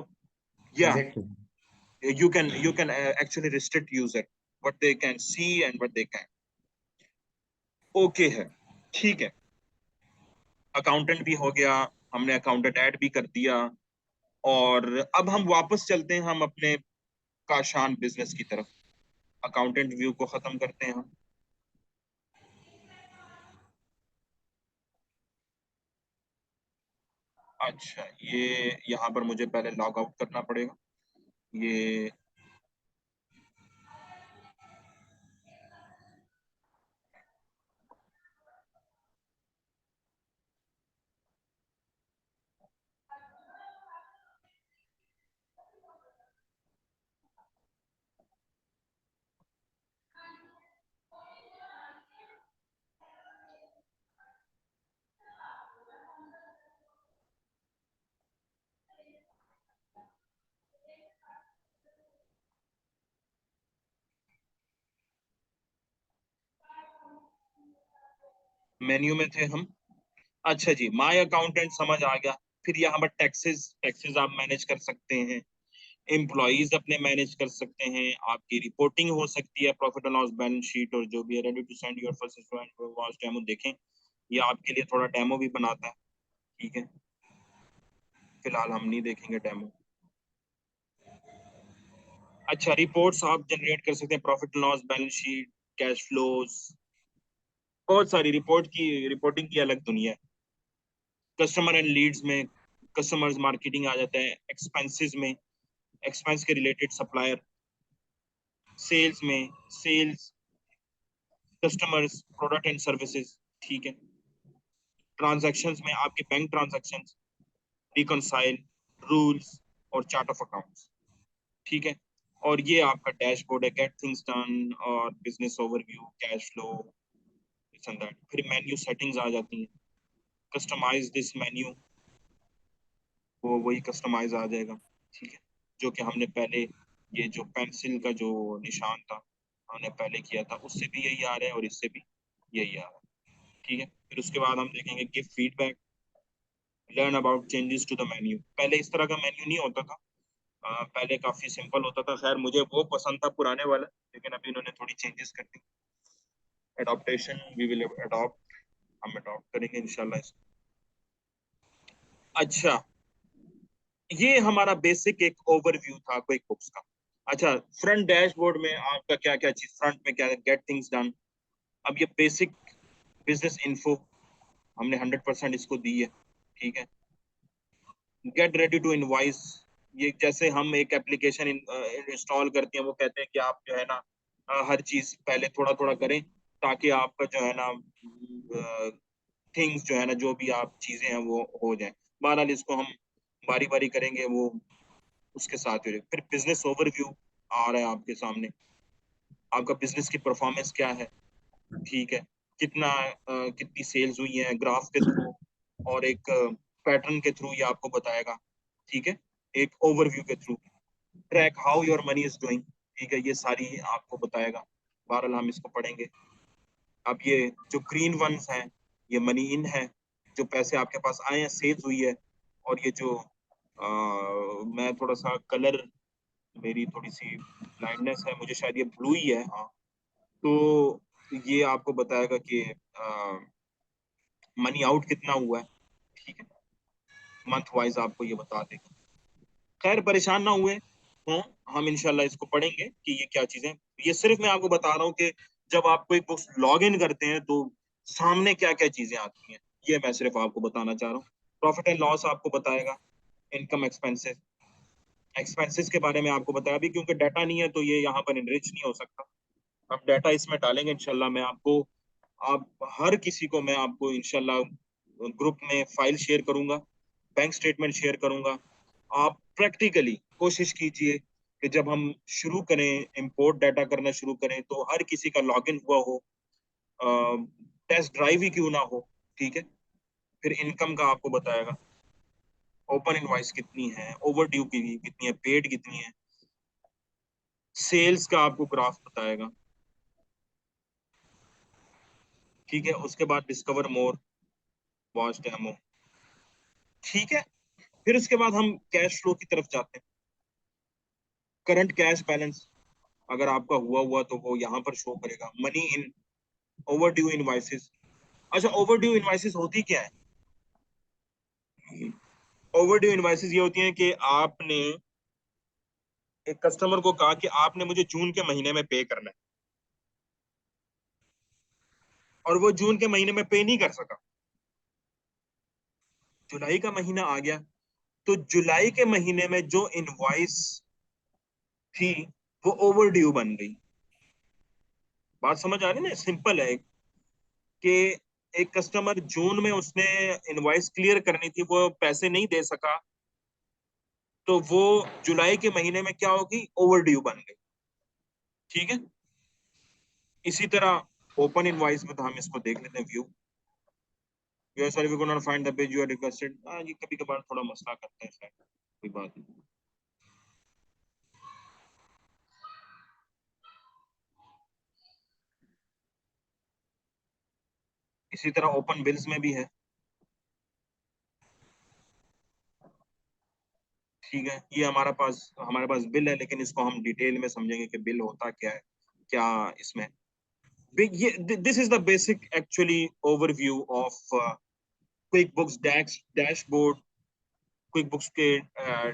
yeah, exactly. you can actually restrict user what they can see and what they can। Okay है, ठीक है, accountant भी हो गया, हमने accountant add भी कर दिया, और अब हम वापस चलते हैं हम अपने काशान बिजनेस की तरफ। अकाउंटेंट व्यू को खत्म करते हैं हम। अच्छा, ये यहाँ पर मुझे पहले लॉग आउट करना पड़ेगा, ये मेन्यू में थे हम। अच्छा जी, माय अकाउंटेंट समझ आ गया। फिर यहाँ पर टैक्सेस, टैक्सेस आप मैनेज कर सकते हैं, एम्प्लॉइज अपने मैनेज कर सकते हैं, आपकी रिपोर्टिंग हो सकती है, profit and loss balance sheet, और जो भी है। Ready to send your first watch demo, देखें ये आपके लिए थोड़ा डेमो भी बनाता है, ठीक है, फिलहाल हम नहीं देखेंगे डेमो। अच्छा, रिपोर्ट्स आप जनरेट कर सकते हैं, profit and loss balance sheet, cash flows, बहुत सारी रिपोर्ट की, रिपोर्टिंग की अलग दुनिया है। कस्टमर एंड लीड्स में कस्टमर्स मार्केटिंग आ जाता है, एक्सपेंसेस में एक्सपेंस के रिलेटेड सप्लायर, सेल्स में sales, customers, product and services, ठीक है, ट्रांजैक्शंस में आपके बैंक ट्रांजैक्शंस, रिकंसाइल, रूल्स और चार्ट ऑफ अकाउंट्स, ठीक है। और ये आपका डैशबोर्ड है, गेट थिंग्स डन और business overview, cash flow, this and that. फिर मेन्यू सेटिंग्स आ जाती हैं, कस्टमाइज दिस मेन्यू, वो वही कस्टमाइज आ जाएगा, ठीक है, जो कि हमने पहले, ये जो पेंसिल का जो निशान था हमने पहले किया था, उससे भी यही आ रहा है और इससे भी यही आ रहा है, ठीक है। फिर उसके बाद हम देखेंगे give feedback, learn about changes to the menu. पहले इस तरह का मेन्यू नहीं होता था, पहले काफी सिंपल होता था। खैर मुझे वो पसंद था पुराने वाला, लेकिन अभी इन्होंने थोड़ी चेंजेस कर दी। एडॉप्टेशन, वी विल अडॉप्ट, हम अडॉप्ट करेंगे इंशाल्लाह इसको। अच्छा, ये हमारा बेसिक एक ओवरव्यू था क्विक बुक्स का। अच्छा, फ्रंट डैशबोर्ड में आपका क्या क्या चीज, फ्रंट में क्या, गेट थिंग्स डन। अब ये बेसिक बिजनेस इन्फो हमने 100% इसको दी है, ठीक है। गेट रेडी टू इनवॉइस, ये जैसे हम एक एप्लीकेशन इंस्टॉल करते हैं, वो कहते हैं कि आप जो है ना हर चीज पहले थोड़ा थोड़ा करें, ताकि आपका जो है ना थिंग्स जो है ना, जो भी आप चीजें हैं वो हो जाए। बहरहाल इसको हम बारी बारी करेंगे, वो उसके साथ हो जाएगा। फिर बिजनेस ओवरव्यू आ रहा है आपके सामने, आपका बिजनेस की परफॉर्मेंस क्या है, ठीक है, कितना कितनी सेल्स हुई है, ग्राफ के थ्रू और एक पैटर्न के थ्रू ये आपको बताएगा, ठीक है, एक ओवरव्यू के through. Track how your money is doing, ठीक है, ये सारी आपको बताएगा। बहरहाल हम इसको पढ़ेंगे। अब ये जो ग्रीन वंस हैं, ये मनी इन है, जो पैसे आपके पास आए हैं, सेल्स हुई है। और ये जो मैं थोड़ा सा कलर मेरी थोड़ी सी ब्लाइंडनेस है, मुझे शायद ये ब्लू ही है, हाँ। तो ये आपको बताएगा कि मनी आउट कितना हुआ है, ठीक है, मंथ वाइज आपको ये बता देगा। खैर परेशान ना हुए हों, हम इंशाल्लाह इसको पढ़ेंगे कि ये क्या चीजें। ये सिर्फ मैं आपको बता रहा हूँ कि जब आप कोई बुक्स लॉग इन करते हैं तो सामने क्या क्या चीजें आती हैं, ये मैं सिर्फ आपको बताना चाह रहा हूँ। प्रॉफिट एंड लॉस आपको बताएगा, इनकम एक्सपेंसेस, एक्सपेंसेस के बारे में आपको बताया भी, क्योंकि डाटा नहीं है तो ये यहाँ पर इनरिच नहीं हो सकता। अब डाटा इसमें डालेंगे इंशाल्लाह, मैं आपको, आप हर किसी को मैं आपको इंशाल्लाह ग्रुप में फाइल शेयर करूंगा, बैंक स्टेटमेंट शेयर करूंगा। आप प्रैक्टिकली कोशिश कीजिए कि जब हम शुरू करें, इंपोर्ट डाटा करना शुरू करें, तो हर किसी का लॉगिन हुआ हो, टेस्ट ड्राइव ही क्यों ना हो, ठीक है। फिर इनकम का आपको बताएगा, ओपन इनवॉइस कितनी है, ओवर ड्यू की कितनी है, पेड कितनी है, सेल्स का आपको ग्राफ बताएगा, ठीक है। उसके बाद डिस्कवर मोर, वॉच डेमो, ठीक है। फिर उसके बाद हम कैश फ्लो की तरफ जाते हैं। करंट कैश बैलेंस अगर आपका हुआ तो वो यहाँ पर शो करेगा। Money in, over due invoices. अच्छा, ओवर ड्यू इनवाइसेस होती क्या है? ओवर ड्यू इनवाइसेस ये होती हैं कि आपने एक कस्टमर को कहा कि आपने मुझे जून के महीने में पे करना है, और वो जून के महीने में पे नहीं कर सका। जुलाई का महीना आ गया, तो जुलाई के महीने में जो इनवॉइस थी वो ओवर ड्यू बन गई। बात समझ आ रही है ना? सिंपल है कि एक कस्टमर जून में उसने इनवॉइस क्लियर करनी थी, वो पैसे नहीं दे सका, तो वो जुलाई के महीने में क्या होगी, ओवर ड्यू बन गई, ठीक है। इसी तरह ओपन इनवॉइस में तो हम इसको देख लेते हैं, view, you are sorry we could not find the page you are requested. ये कभी कभार थोड़ा मसला करते हैं, शायद कोई बात नहीं। इसी तरह ओपन बिल्स में भी है, ठीक है। ये हमारे पास बिल है, लेकिन इसको हम डिटेल में समझेंगे कि बिल होता क्या है, क्या इसमें ये, this is the basic actually overview of quick books dashboard. Quick books के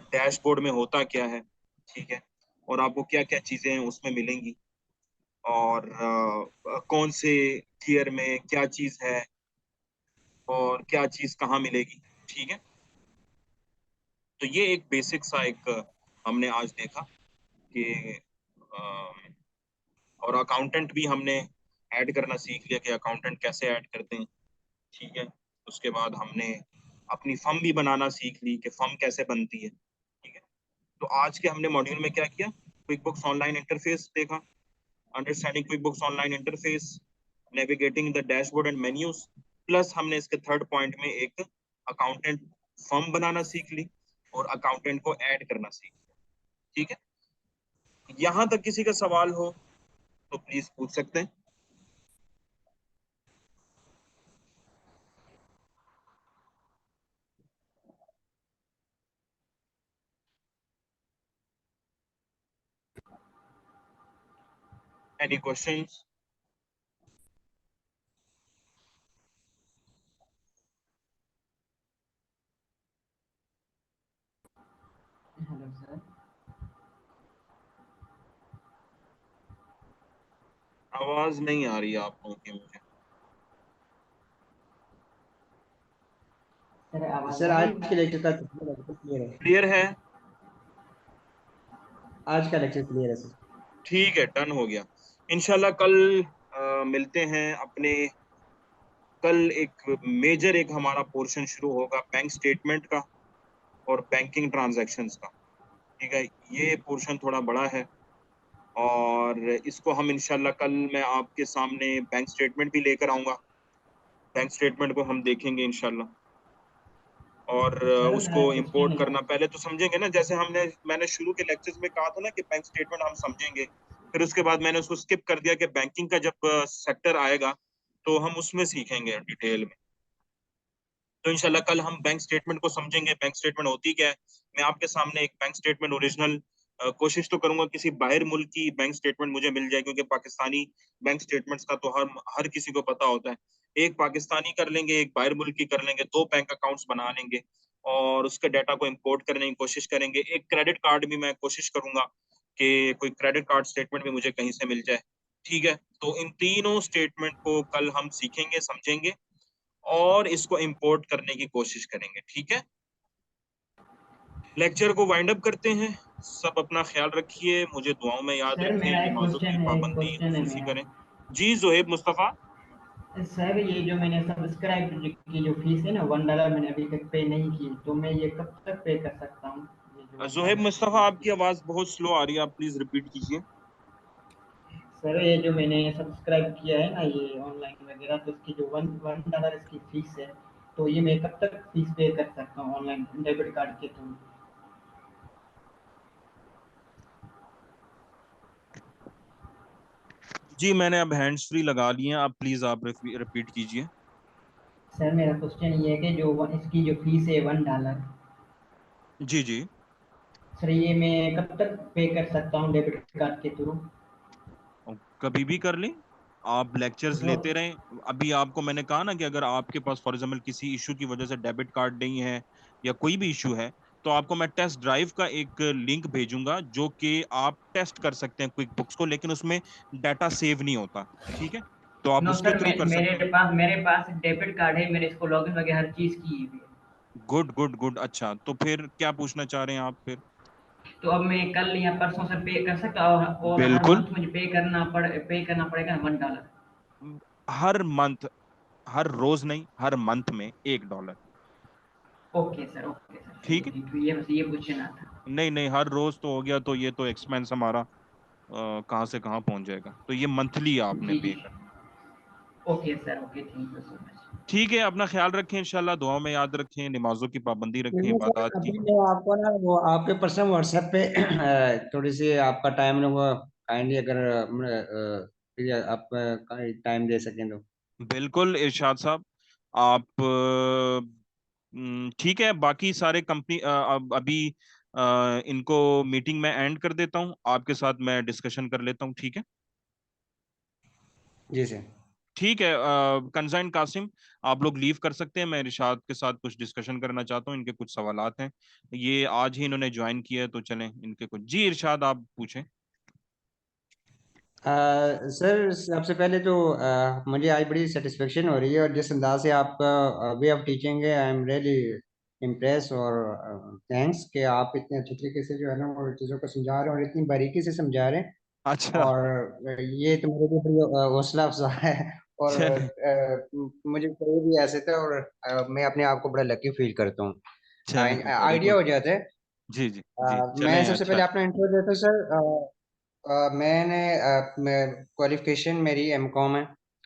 डैशबोर्ड में होता क्या है, ठीक है, और आपको क्या क्या चीजें उसमें मिलेंगी, और कौन से टियर में क्या चीज है, और क्या चीज कहाँ मिलेगी, ठीक है। तो ये एक बेसिक सा एक हमने आज देखा कि और अकाउंटेंट भी हमने ऐड करना सीख लिया कि अकाउंटेंट कैसे ऐड करते हैं, ठीक है। उसके बाद हमने अपनी फर्म भी बनाना सीख ली कि फर्म कैसे बनती है, ठीक है। तो आज के हमने मॉड्यूल में क्या किया, क्विक बुक्स ऑनलाइन इंटरफेस देखा, understanding quick books online interface, navigating the dashboard and menus, plus हमने इसके थर्ड पॉइंट में एक अकाउंटेंट फर्म बनाना सीख ली और अकाउंटेंट को ऐड करना सीख लिया, ठीक है। यहां तक किसी का सवाल हो तो प्लीज पूछ सकते हैं। Any questions? Hello sir. आवाज नहीं आ रही आप लोगों की मुझे। सर आवाज सर आ आज रही के है? लेक्चर का क्लियर है। क्लियर है? आज का लेक्चर क्लियर है सर। ठीक है, डन हो गया। इंशाल्लाह कल मिलते हैं अपने, कल एक मेजर एक हमारा पोर्शन शुरू होगा बैंक स्टेटमेंट का और बैंकिंग ट्रांजैक्शंस का, ठीक है। ये पोर्शन थोड़ा बड़ा है, और इसको हम इंशाल्लाह कल मैं आपके सामने बैंक स्टेटमेंट भी लेकर आऊंगा। बैंक स्टेटमेंट को हम देखेंगे इंशाल्लाह, और सर उसको मैं कुछ इंपोर्ट नहीं। करना पहले तो समझेंगे ना, जैसे मैंने शुरू के लेक्चर्स में कहा था ना कि बैंक स्टेटमेंट हम समझेंगे, फिर उसके बाद मैंने उसको स्किप कर दिया कि बैंकिंग का जब सेक्टर आएगा तो हम उसमें सीखेंगे डिटेल में। तो इंशाल्लाह कल हम बैंक स्टेटमेंट को समझेंगे, बैंक स्टेटमेंट होती क्या है। मैं आपके सामने एक बैंक स्टेटमेंट ओरिजिनल कोशिश तो करूंगा किसी बाहर मुल्क की बैंक स्टेटमेंट मुझे मिल जाए, क्योंकि पाकिस्तानी बैंक स्टेटमेंट्स का तो हर किसी को पता होता है। एक पाकिस्तानी कर लेंगे, एक बाहर मुल्क की कर लेंगे, 2 बैंक अकाउंट्स बना लेंगे और उसके डाटा को इंपोर्ट करने की कोशिश करेंगे। एक क्रेडिट कार्ड भी मैं कोशिश करूंगा कि कोई क्रेडिट कार्ड स्टेटमेंट भी मुझे कहीं से मिल जाए। ठीक है, तो इन तीनों स्टेटमेंट को कल हम सीखेंगे, समझेंगे और इसको इंपोर्ट करने की कोशिश करेंगे। ठीक है, लेक्चर को वाइंड अप करते हैं। सब अपना ख्याल रखिए, मुझे दुआओं में याद सर रखें, मेरा एक नमाजों की क्वेश्चन है, पाबंदी खुसूसी करें। जी जोहेब मुस्तफ़ा। सर ये जो मैंने सब्सक्राइब की जो फीस है ना $1 मैंने अभी तक पे नहीं की, तो मैं ये कब तक पे कर सकता हूँ? ये जो जोहेब मुस्तफ़ा, आपकी $1 आवाज बहुत स्लो आ रही है, आप प्लीज रिपीट कीजिए। सर ये जो मैंने सब्सक्राइब किया है ना ये ऑनलाइन वगैरह, तो इसकी जो $1 इसकी फीस है, तो ये मैं कब तक फीस पे कर सकता हूँ ऑनलाइन डेबिट कार्ड के थ्रू? जी मैंने अब हैंड्स फ्री लगा लिए हैं, आप प्लीज आप रिपीट कीजिए। सर मेरा क्वेश्चन ये है कि जो इसकी जो फीस है $1, जी जी। सर ये मैं कब तक पे कर सकता हूँ डेबिट कार्ड के थ्रू? कभी भी कर लें, आप लेक्चर्स तो लेते रहें। अभी आपको मैंने कहा ना कि अगर आपके पास फॉर एग्जाम्पल किसी इशू की वजह से डेबिट कार्ड नहीं है या कोई भी इशू है, तो आपको मैं टेस्ट ड्राइव का एक लिंक भेजूंगा जो कि आप टेस्ट कर सकते हैं क्विक बुक्स को, लेकिन उसमें डाटा सेव नहीं होता। ठीक है, तो आप नो उसके सर, थ्रू कर सकते हैं। मेरे पास डेबिट कार्ड है, मैंने इसको लॉगिन वगैरह हर चीज की हुई है। गुड गुड गुड, अच्छा तो फिर क्या पूछना चाह रहे हैं आप फिर? तो अब मैं कल या परसों से पे कर सकता हूँ, और हर बिल्कुल। मंथ मुझे पे करना पड़ेगा $1? हर मंथ, हर रोज नहीं, हर मंथ में $1। ओके सर, चलिए ठीक है, ठीक है, ये बस ये पूछना था। नहीं नहीं, हर रोज तो हो गया तो ये तो एक्सपेंस हमारा कहाँ से कहाँ पहुंच जाएगा, तो ये मंथली आपने जी पे जी, करना। Okay sir, okay, thank you so much. ठीक है, अपना ख्याल रखें, इंशाल्लाह दुआओं में याद रखें, नमाजों की पाबंदी रखें, इसमें सर इबादत की। अभी मैं आपको ना वो आपके पर्सनल व्हाट्सएप पे थोड़ी सी आपका टाइम ना वो काइंडली अगर आप टाइम दे सकें तो। बिल्कुल इरशाद साहब, आप ठीक है, बाकी सारे कंपनी अभी इनको मीटिंग में एंड कर देता हूँ, आपके साथ मैं डिस्कशन कर लेता हूँ। ठीक है, जी सर। ठीक है। कंसाइन कासिम, आप लोग लीव कर सकते हैं, मैं इरशाद के साथ कुछ डिस्कशन करना चाहता हूँ, इनके कुछ सवालात हैं, ये आज ही इन्होंने ज्वाइन किया है, तो चलें इनके कुछ। जी इरशाद आप पूछें। सर सबसे पहले तो मुझे आज बड़ी सेटिस्फेक्शन हो रही है, और जिस अंदाज से आपका वे ऑफ टीचिंग है, आई एम रियली इम्प्रेस, और थैंक्स कि आप इतने अच्छे तरीके से जो है ना वो चीज़ों को समझा रहे हैं और इतनी बारीकी से समझा रहे हैं। अच्छा, और ये तो मेरे लिए बड़ी हौसला अफजा है। और चले मुझे कोई भी ऐसे थे, और मैं अपने आप को बड़ा लकी फील करता हूँ। चले वेरी आइडिया गुड। हो जाता है। जी जी जी, मैं चलें, सबसे अच्छा। पहले अपना इंट्रो देता हूँ सर। मैंने क्वालिफिकेशन मेरी एमकॉम है।